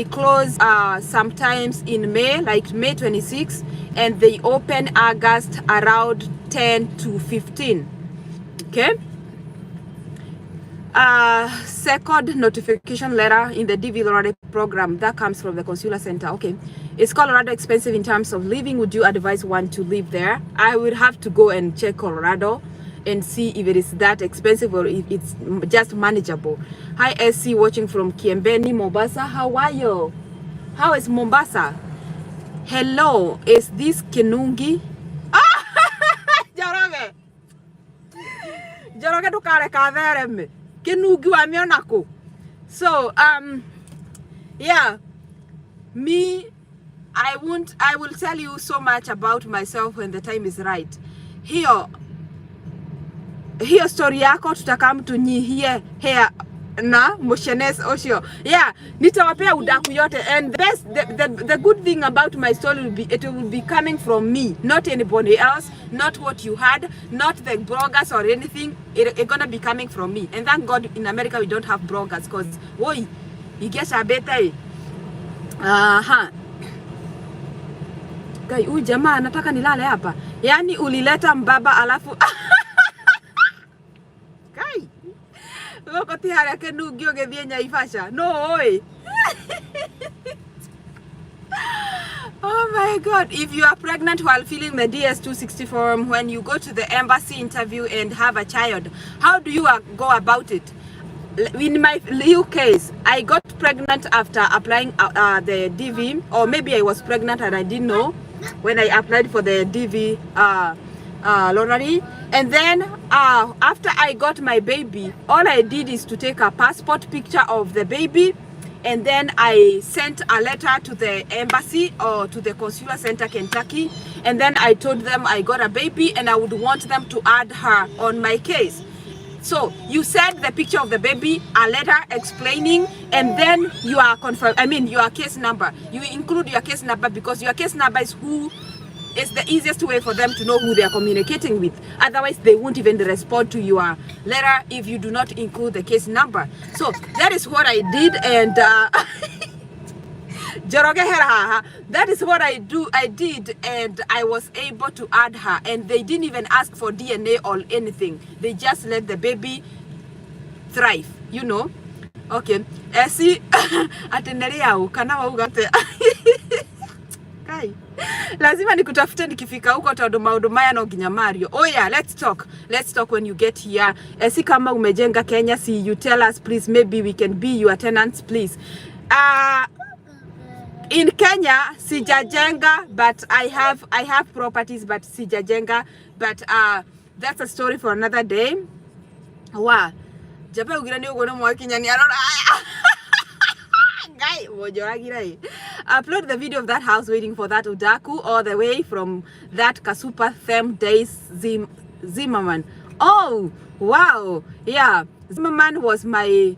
close sometimes in May, like May 26, and they open August around 10 to 15. Okay. Second notification letter in the DV Lottery program that comes from the consular center. Okay, is Colorado expensive in terms of living? Would you advise one to live there? I would have to go and check Colorado and see if it is that expensive or if it's just manageable. Hi SC, watching from Kiembeni, Mombasa. How are you? How is Mombasa? Hello, is this Kinungi? Joroge, Joroge tukare kavereme. Kinungi wa mionako. So yeah, me, I will tell you so much about myself when the time is right. Hiyo story yako tutakam tunyihie here na Moshenes Osho. Yeah, nitawapea udaku yote, and the good thing about my story will be it will be coming from me, not anybody else, not what you had, not the bloggers or anything. It's gonna be coming from me, and thank God in America we don't have bloggers, because woi igesha beta. Guy, huyu jamaa anataka nilale hapa. Yani ulileta mbaba alafu Guy, loko tihari yake nugio gethie Naivasha. No oi. Oh my God, if you are pregnant while filling the DS-260 form, when you go to the embassy interview and have a child, how do you go about it? In my little case, I got pregnant after applying the DV, or maybe I was pregnant and I didn't know when I applied for the DV lottery. And then after I got my baby, all I did is to take a passport picture of the baby, and then I sent a letter to the embassy or to the consular center Kentucky, and then I told them I got a baby and I would want them to add her on my case. So you send the picture of the baby, a letter explaining, and then you are your case number. You include your case number, because your case number is the easiest way for them to know who they are communicating with. Otherwise, they won't even respond to your letter if you do not include the case number. So that is what I did, and that is what I did, and I was able to add her, and they didn't even ask for DNA or anything. They just let the baby thrive, you know. Okay, see, atenderea kana waugate. Gai. Lazima nikutafute nikifika huko huduma ya no ginya Mario. Oh yeah, let's talk. Let's talk when you get here. Si kama umejenga Kenya, see you tell us please, maybe we can be your tenants please. In Kenya sijajenga, but I have properties, but sijajenga, but that's a story for another day. Wa jape ugira ni ugono mwa Kenya ni arora. Guy, upload the video of that house waiting for that Udaku all the way from that Kasupa Them Days Zimmerman. Oh wow, yeah, Zimmerman was my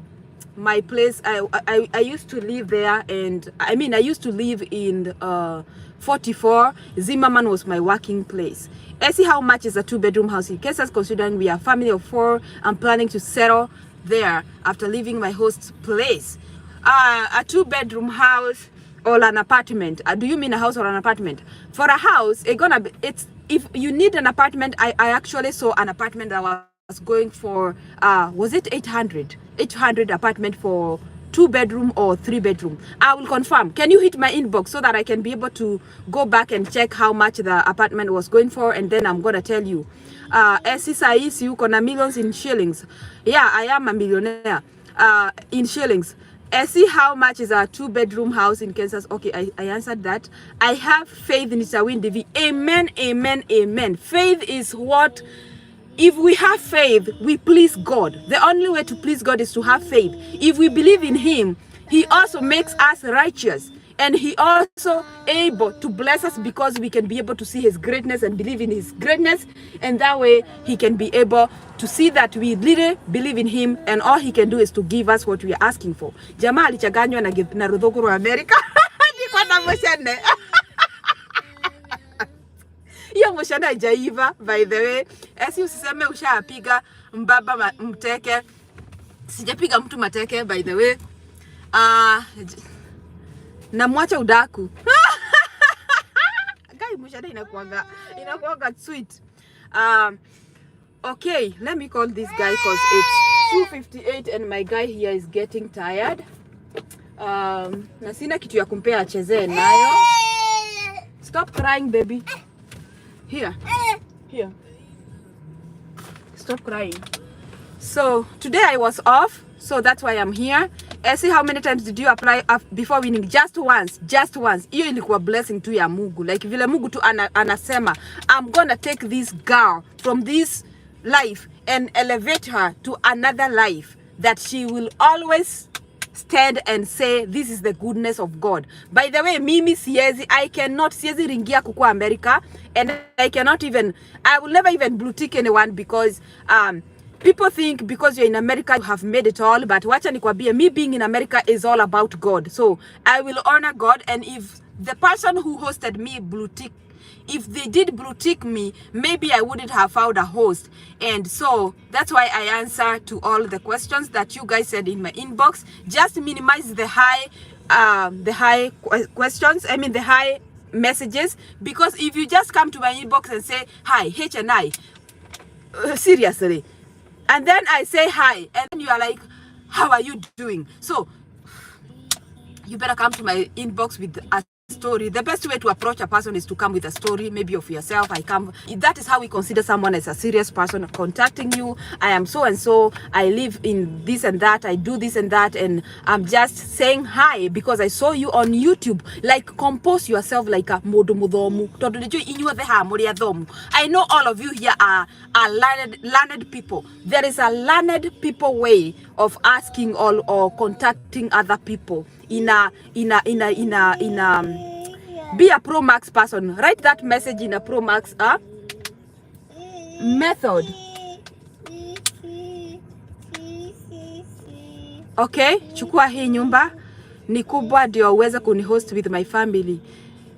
place. I used to live there, and I mean I used to live in 44. Zimmerman was my working place. I see how much is a 2-bedroom house in Kansas, considering we are a family of 4. I'm planning to settle there after leaving my host's place. A 2-bedroom house or an apartment. Do you mean a house or an apartment? For a house, it's if you need an apartment. I actually saw an apartment that was going for was it 800 apartment for 2-bedroom or 3-bedroom. I will confirm. Can you hit my inbox so that I can be able to go back and check how much the apartment was going for, and then I'm gonna tell you. Saisi uko na millions in shillings. Yeah, I am a millionaire in shillings. See how much is a 2-bedroom house in Kansas? Okay, I answered that. I have faith in Itawin Devi. Amen, amen, amen. Faith is what, if we have faith, we please God. The only way to please God is to have faith. If we believe in Him, He also makes us righteous. And He also able to bless us because we can be able to see His greatness and believe in His greatness. And that way He can be able to see that we really believe in Him, and all He can do is to give us what we are asking for. Jamaa alichanganywa na Rudhokuru wa Amerika. Niko na moshene. Hiyo moshene haijaiva by the way. Esi usiseme ushapiga mbaba mteke. Sijapiga mtu mateke by the way. Na mwacha udaku. Guy moshene inakuanga sweet. Okay, let me call this guy because it's 2:58 and my guy here is getting tired. Na sina kitu ya kumpea achezee nayo. Stop crying baby. Here. Stop crying. So today I was off, so that's why I'm here. See how many times did you apply before winning? Just once. Hiyo ilikuwa blessing tu ya Mungu. Like vile Mungu tu anasema, I'm gonna take this girl from this life and elevate her to another life, that she will always stand and say this is the goodness of God. By the way, mimi siezi ringia kukua America, and I will never even blue tick anyone because people think because you're in America you have made it all, but wacha nikwambie, me being in America is all about God. So I will honor God, and if the person who hosted me blue tick, if they did blue tick me, maybe I wouldn't have found a host. And so that's why I answer to all the questions that you guys said in my inbox. Just minimize the high questions, I mean the high messages, because if you just come to my inbox and say hi HNI, seriously, and then I say hi and then you are like, how are you doing? So you better come to my inbox with a story. The best way to approach a person is to come with a story, maybe of yourself. That is how we consider someone as a serious person contacting you. I am so and so, I live in this and that, I do this and that, and I'm just saying hi because I saw you on YouTube. Like, compose yourself like a modumudomu. I know all of you here are learned people. There is a learned people way of asking or contacting other people. Be a Pro Max person. Write that message in a Pro Max method. Okay, chukua hii nyumba ni kubwa ndio uweze kunihost with my family.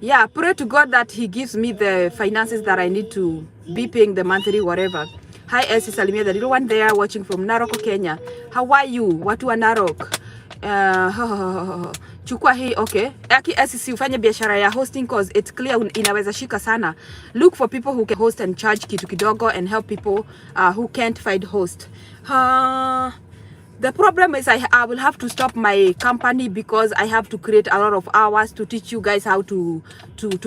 Yeah, pray to God that He gives me the finances that I need to be paying the monthly whatever. Hi Elsie Salimia, the little one there watching from Narok, Kenya. How are you? Watu wa Narok. Chukua hii, okay. Aki SC ufanye biashara ya hosting cause it's clear inaweza shika sana. Look for people who can host and charge kitu kidogo and help people who can't find host. The problem is I will have to stop my company because I have to create a lot of hours to teach you guys how to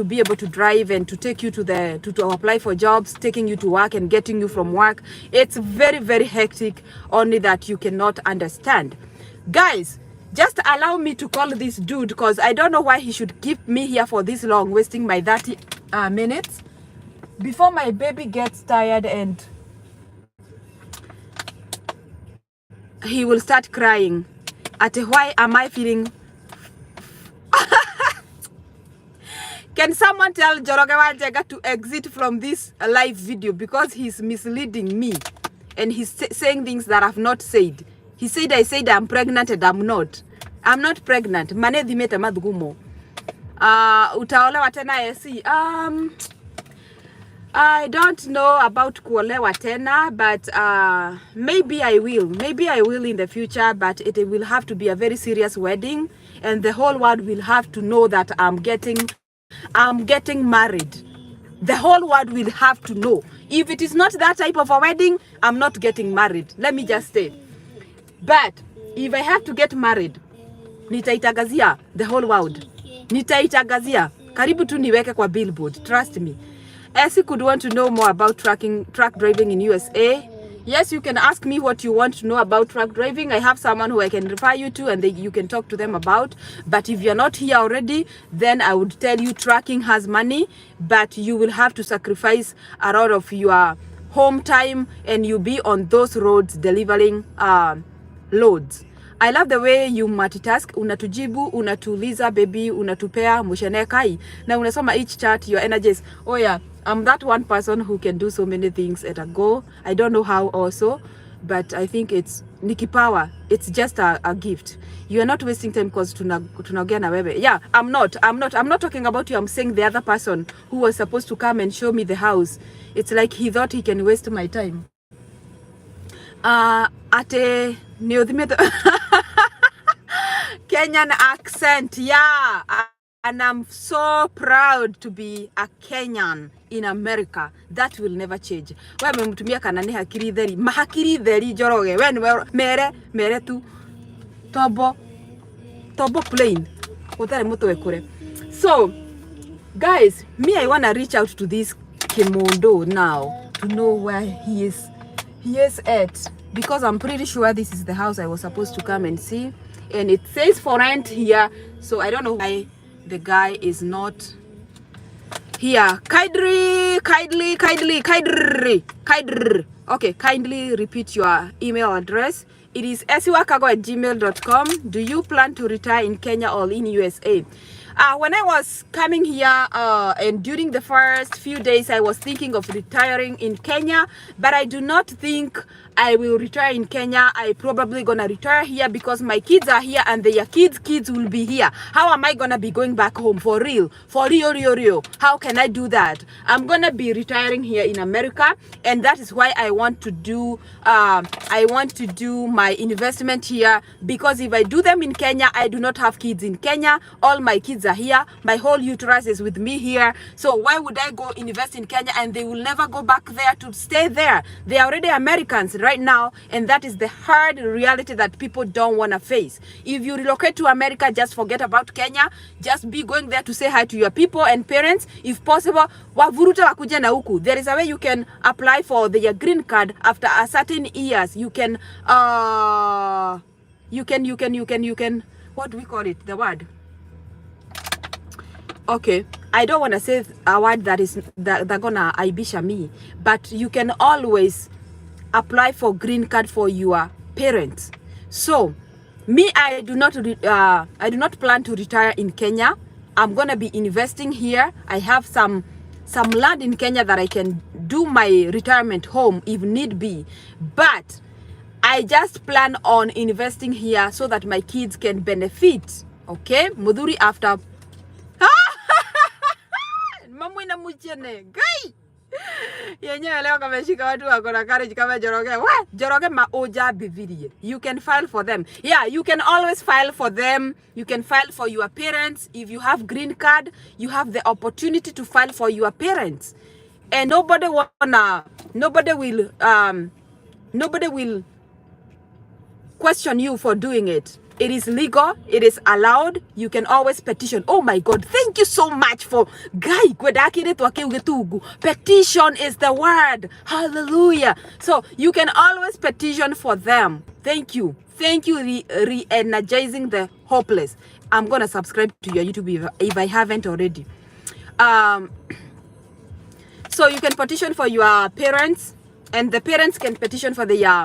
be able to drive and to take you to apply for jobs, taking you to work and getting you from work. It's very, very hectic, only that you cannot understand. Guys, just allow me to call this dude because I don't know why he should keep me here for this long, wasting my 30 minutes before my baby gets tired and he will start crying. Why am I feeling? Can someone tell Njoroge Wanjega to exit from this live video because he's misleading me and he's saying things that I've not said. He said I said I'm pregnant and I'm not. I'm not pregnant. Manedhi meta madhugumo. Utaolewa tena esi. I don't know about kuolewa tena, but maybe I will. Maybe I will in the future, but it will have to be a very serious wedding, and the whole world will have to know that I'm getting married. The whole world will have to know. If it is not that type of a wedding, I'm not getting married. Let me just say. But if I have to get married, nitaitagazia the whole world. Nitaitagazia. Karibu tu niweke kwa billboard. Trust me. Essie could want to know more about truck driving in USA. Yes, you can ask me what you want to know about truck driving. I have someone who I can refer you to and you can talk to them about. But if you're not here already, then I would tell you trucking has money, but you will have to sacrifice a lot of your home time and you be on those roads delivering loads. I love the way you multitask. Unatujibu, unatuliza baby, unatupea mushenekai na unasoma each chart your energies. Oh yeah, I'm that one person who can do so many things at a go. I don't know how also, but I think it's Nikki Power. It's just a gift. You are not wasting time because tunaongea na wewe. Yeah, I'm not talking about you. I'm saying the other person who was supposed to come and show me the house. It's like he thought he can waste my time. Ate Kenyan accent, yeah, and I'm so proud to be a Kenyan in America. That will never change. Wewe umemtumia kanani hakiri dheri, mahakiri dheri Njoroge. Wewe mere tu tobo plain. Utare moto wekure. So, guys, me I wanna reach out to this Kimondo now to know where he is at. Because I'm pretty sure this is the house I was supposed to come and see. And it says for rent here. So I don't know why the guy is not here. Kindly. Okay, kindly repeat your email address. It is esiwakago@gmail.com. Do you plan to retire in Kenya or in USA? When I was coming here and during the first few days, I was thinking of retiring in Kenya, but I do not think I will retire in Kenya. I probably gonna retire here because my kids are here and their kids will be here. How am I gonna be going back home for real? For real? How can I do that? I'm gonna be retiring here in America, and that is why I want to do my investment here, because if I do them in Kenya, I do not have kids in Kenya. All my kids are here. My whole uterus is with me here. So why would I go invest in Kenya and they will never go back there to stay there? They are already Americans right now, and that is the hard reality that people don't want to face. If you relocate to America, just forget about Kenya. Just be going there to say hi to your people and parents. If possible, wavuruta wakuja na huku. There is a way you can apply for the green card after a certain years. You can what do we call it? The word. Okay, I don't want to say a word that is that gonna aibisha me, but you can always apply for green card for your parents. So me, I do not plan to retire in Kenya. I'm gonna be investing here. I have some land in Kenya that I can do my retirement home if need be, but I just plan on investing here so that my kids can benefit. Okay, Mudhuri after mamu ina mujene gai yenyewe leo kameshika watu wako na courage kama Njoroge. Njoroge maoja bivirie. You can file for them. Yeah, you can always file for them. You can file for your parents. If you have green card, you have the opportunity to file for your parents. And nobody will question you for doing it. It is legal. It is allowed. You can always petition. Oh my God. Thank you so much for guy. Petition is the word. Hallelujah. So you can always petition for them. Thank you. Thank you, re-energizing the hopeless. I'm going to subscribe to your YouTube if I haven't already. So you can petition for your parents, and the parents can petition for their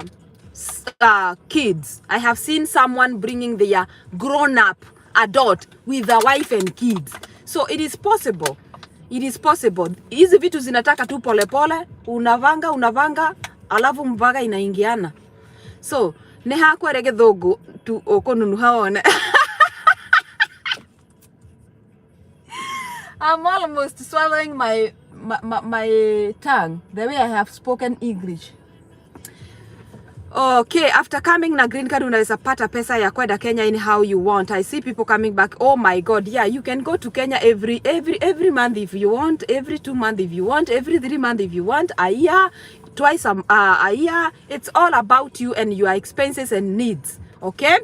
kids. I have seen someone bringing their grown-up adult with a wife and kids. So it is possible. It is possible. Hizi vitu zinataka tu pole pole, unavanga, alafu mvaga inaingiana. So, neha kwa rege thogo tu okonunu haone. I'm almost swallowing my tongue, the way I have spoken English. Okay, after coming na green card unaweza pata pesa ya kwenda Kenya in how you want. I see people coming back. Oh my God, yeah, you can go to Kenya every month if you want, every 2 months if you want, every 3 months if you want, a year, twice a year. It's all about you and your expenses and needs. Okay?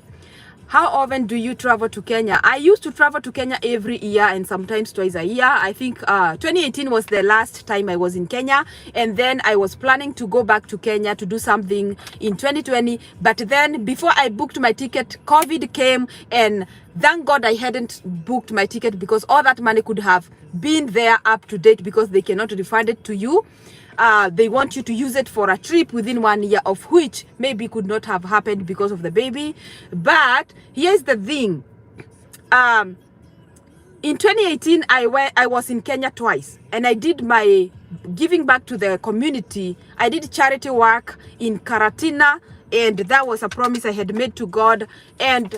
How often do you travel to Kenya? I used to travel to Kenya every year and sometimes twice a year. I think 2018 was the last time I was in Kenya. And then I was planning to go back to Kenya to do something in 2020. But then before I booked my ticket, COVID came. And thank God I hadn't booked my ticket because all that money could have been there up to date because they cannot refund it to you. They want you to use it for a trip within 1 year, of which maybe could not have happened because of the baby. But here's the thing. In 2018, I was in Kenya twice, and I did my giving back to the community. I did charity work in Karatina, and that was a promise I had made to God. And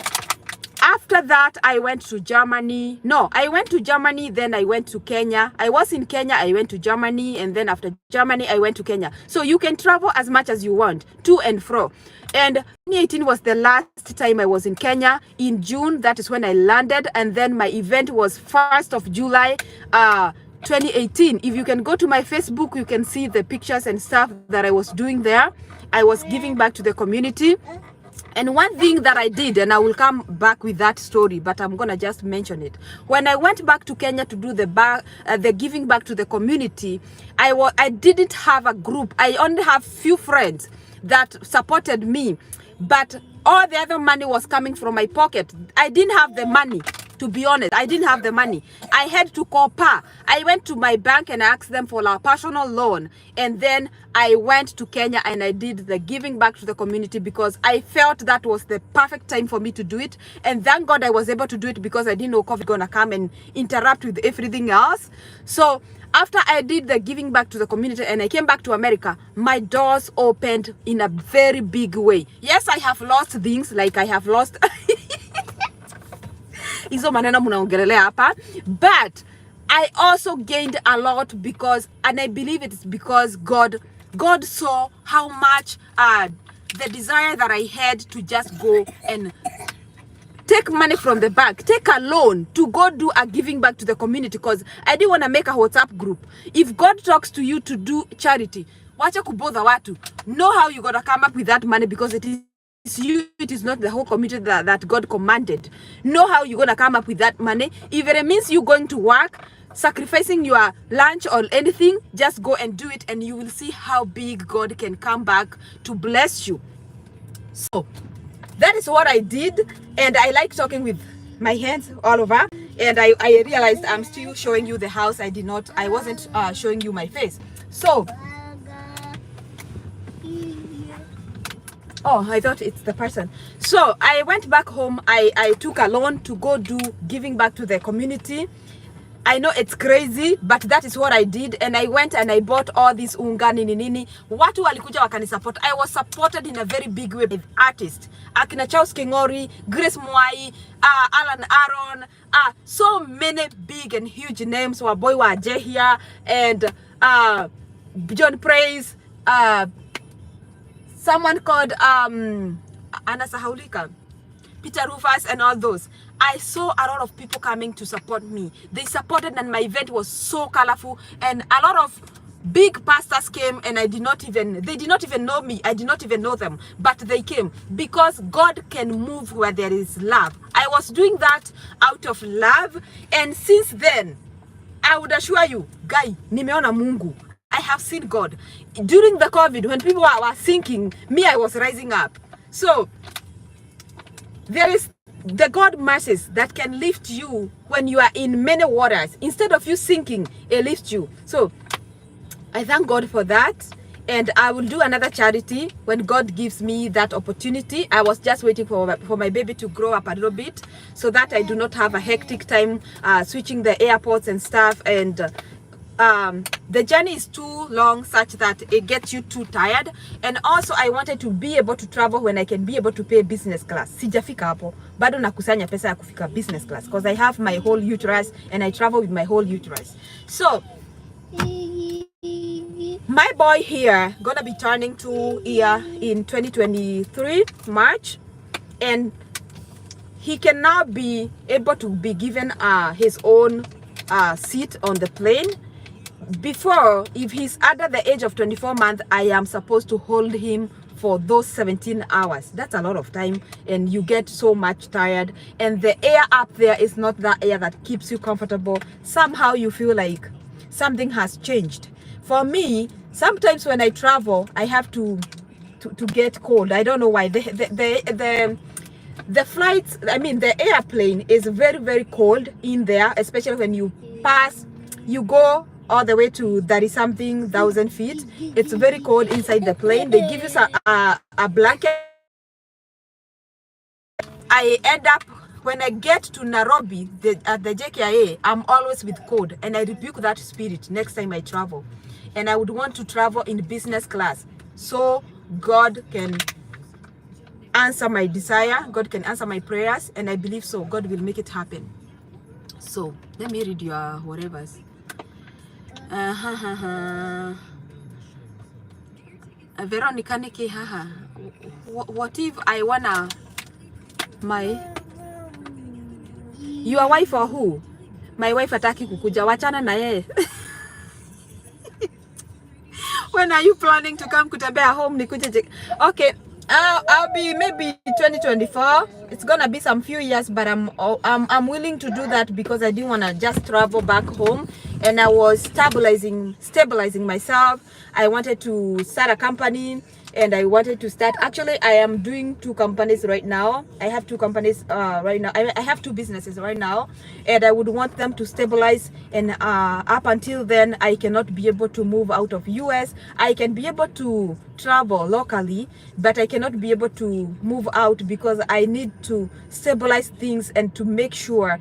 after that, I went to Germany. No, I went to Germany, then I went to Kenya. I was in Kenya, I went to Germany, and then after Germany, I went to Kenya. So you can travel as much as you want, to and fro. And 2018 was the last time I was in Kenya. In June, that is when I landed, and then my event was 1st of July, 2018. If you can go to my Facebook, you can see the pictures and stuff that I was doing there. I was giving back to the community. And one thing that I did, and I will come back with that story, but I'm gonna just mention it. When I went back to Kenya to do the giving back to the community, I didn't have a group. I only have few friends that supported me, but all the other money was coming from my pocket. I didn't have the money. To be honest, I didn't have the money. I had to call Pa. I went to my bank and I asked them for a personal loan. And then I went to Kenya and I did the giving back to the community because I felt that was the perfect time for me to do it. And thank God I was able to do it because I didn't know COVID gonna come and interrupt with everything else. So after I did the giving back to the community and I came back to America, my doors opened in a very big way. Yes, I have lost things, like I have lost... Izo maneno munaongelelea hapa, but I also gained a lot because, and I believe it's because God saw how much the desire that I had to just go and take money from the bank, take a loan to go do a giving back to the community, because I didn't want to make a WhatsApp group. If God talks to you to do charity, wacha kubother watu. Know how you gotta come up with that money, because it is you, it is not the whole community that God commanded. Know how you're gonna come up with that money. If it means you going to work, sacrificing your lunch or anything, just go and do it, and you will see how big God can come back to bless you. So that is what I did, and I like talking with my hands all over. And I realized I'm still showing you the house. I wasn't showing you my face. So oh, I thought it's the person. So I went back home. I took a loan to go do giving back to the community. I know it's crazy, but that is what I did. And I went and I bought all this unga nini. Watu walikuja wakani support. I was supported in a very big way with artists. Akina Charles Kingori, Grace Mwai, Alan Aaron, so many big and huge names. Waboy wa Jehia and John Praise, someone called Anna Sahaulika, Peter Rufus, and all those. I saw a lot of people coming to support me. They supported, and my event was so colorful, and a lot of Big pastors came and they did not even know me. I did not even know them, but they came because God can move where there is love. I was doing that out of love, and since then, I would assure you, guy, nimeona Mungu. I have seen God. During the COVID, when people were sinking, me, I was rising up. So there is the God mercies that can lift you when you are in many waters. Instead of you sinking, it lifts you. So I thank God for that, and I will do another charity when God gives me that opportunity. I was just waiting for my baby to grow up a little bit so that I do not have a hectic time switching the airports and stuff, and the journey is too long such that it gets you too tired. And also I wanted to be able to travel when I can be able to pay business class. Sijafika hapo, bado nakusanya pesa ya kufika business class because I have my whole uterus and I travel with my whole uterus. So my boy here gonna be turning 2 years in 2023 March, and he can now be able to be given his own seat on the plane. Before, if he's under the age of 24 months, I am supposed to hold him for those 17 hours. That's a lot of time, and you get so much tired, and the air up there is not that air that keeps you comfortable. Somehow you feel like something has changed. For me, sometimes when I travel, I have to get cold. I don't know why. The flights, I mean the airplane is very, very cold in there, especially when you go all the way to 30-something thousand feet. It's very cold inside the plane. They give you a blanket. I end up, when I get to Nairobi at the JKIA, I'm always with cold, and I rebuke that spirit next time I travel. And I would want to travel in business class so God can answer my desire, God can answer my prayers, and I believe so. God will make it happen. So let me read your whatevers. Veronica Niki, haha. What if I wanna your wife or who? My wife ataki kukuja, wachana na yeye. When are you planning to come kutembea home? Nikuje. Okay, I'll be maybe 2024. It's gonna be some few years, but I'm willing to do that because I didn't wanna just travel back home, and I was stabilizing myself. I wanted to start a company, and I wanted to start. Actually, I am doing 2 companies right now. I have 2 companies right now. I have 2 businesses right now, and I would want them to stabilize. And up until then, I cannot be able to move out of US. I can be able to travel locally, but I cannot be able to move out because I need to stabilize things and to make sure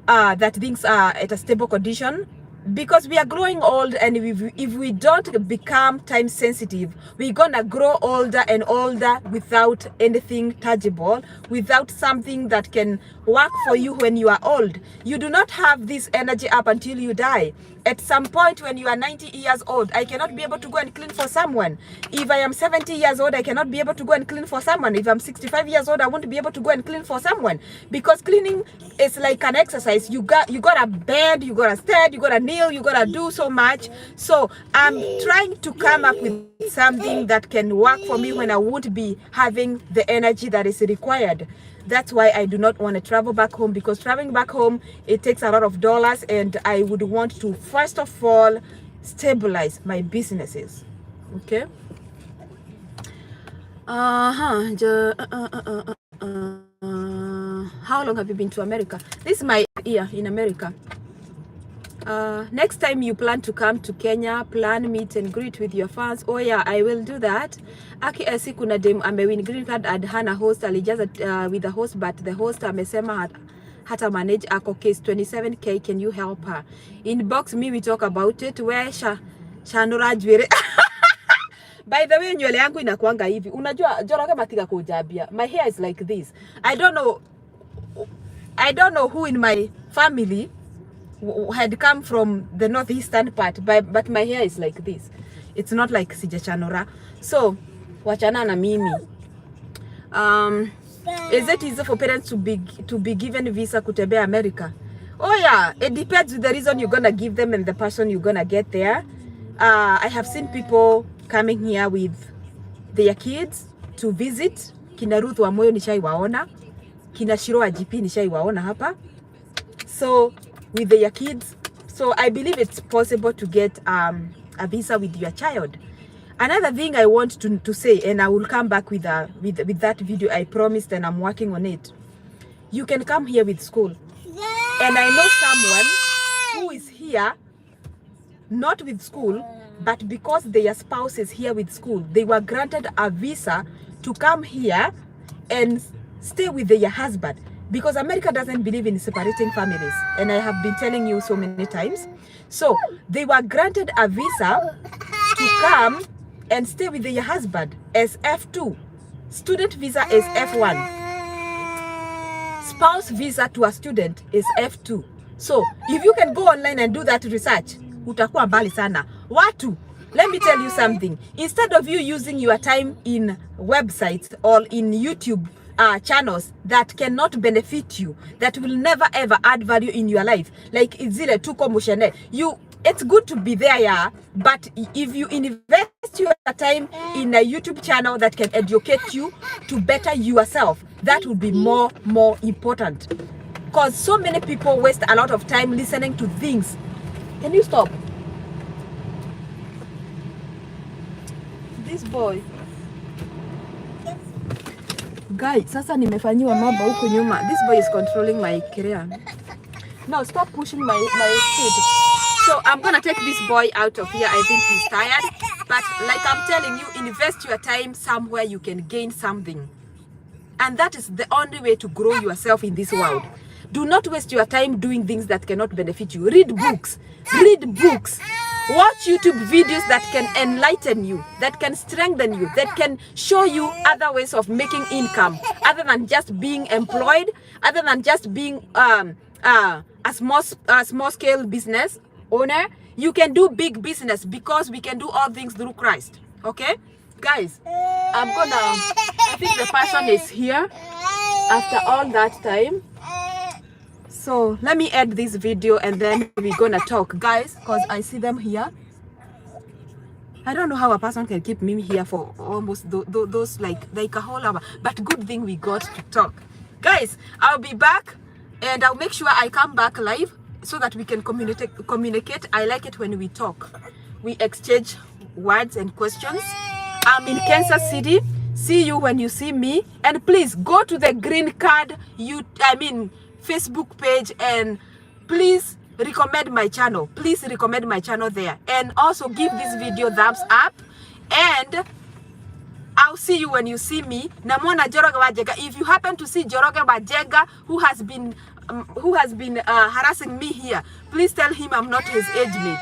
that things are at a stable condition. Because we are growing old, and if we don't become time sensitive, we're gonna grow older and older without anything tangible, without something that can work for you when you are old. You do not have this energy up until you die. At some point when you are 90 years old, I cannot be able to go and clean for someone. If I am 70 years old, I cannot be able to go and clean for someone. If I'm 65 years old, I won't be able to go and clean for someone, because cleaning is like an exercise. You gotta bend, you gotta stand, you gotta kneel, you gotta do so much. So I'm trying to come up with something that can work for me when I won't be having the energy that is required. That's why I do not want to travel back home, because traveling back home, it takes a lot of dollars, and I would want to first of all stabilize my businesses. Okay. How long have you been to America? This is my year in America. Next time you plan to come to Kenya, plan meet and greet with your fans. Oh yeah, I will do that. Aki kuna dem amewin green card and hana host, alijaza with the host, but the host amesema hata manage ako case 27k. Can you help her? Inbox me, we talk about it. Where Shanura Jwere. By the way, nywele yangu inakuanga hivi. Unajua Joroge Matiga kujabia. My hair is like this. I don't know who in my family had come from the northeastern part, but my hair is like this. It's not like sijachanora. So wachana na mimi. Is it easy for parents to be given visa kutembea America? Oh yeah, it depends with the reason you're gonna give them and the person you're gonna get there. I have seen people coming here with their kids to visit. Kina Ruth wa Moyo nishaiwaona, kina Shiro wa GP nishaiwaona hapa, so with their kids. So I believe it's possible to get a visa with your child. Another thing I want to say, and I will come back with that video, I promised, and I'm working on it. You can come here with school, and I know someone who is here not with school, but because their spouse is here with school, they were granted a visa to come here and stay with their husband, because America doesn't believe in separating families, and I have been telling you so many times. So they were granted a visa to come and stay with their husband as F2. Student visa is F1. Spouse visa to a student is F2. So if you can go online and do that research, utakuwa mbali sana. Watu, let me tell you something. Instead of you using your time in websites or in YouTube channels that cannot benefit you, that will never ever add value in your life, like Izile Tuko Mushene, it's good to be there, yeah, but if you invest your time in a YouTube channel that can educate you to better yourself, that would be more important. Because so many people waste a lot of time listening to things. Can you stop? This boy. Guy, sasa nimefanyiwa mambo huku nyuma. This boy is controlling my career. No, stop pushing my kid. So I'm gonna take this boy out of here. I think he's tired. But like I'm telling you, invest your time somewhere you can gain something. And that is the only way to grow yourself in this world. Do not waste your time doing things that cannot benefit you. Read books. Read books. Watch YouTube videos that can enlighten you, that can strengthen you, that can show you other ways of making income, other than just being employed, other than just being a small scale business owner. You can do big business, because we can do all things through Christ. Okay, guys, I think the person is here after all that time. So let me end this video and then we're gonna talk, guys, because I see them here. I don't know how a person can keep me here for almost those like a whole hour, but good thing we got to talk. Guys, I'll be back and I'll make sure I come back live so that we can communicate. I like it when we talk. We exchange words and questions. I'm in Kansas City. See you when you see me. And please go to the Green Card Facebook page and please recommend my channel. Please recommend my channel there. And also give this video thumbs up. And I'll see you when you see me. Namona Joroge Wajega. If you happen to see Joroge Wajega who has been harassing me here, please tell him I'm not his age mate.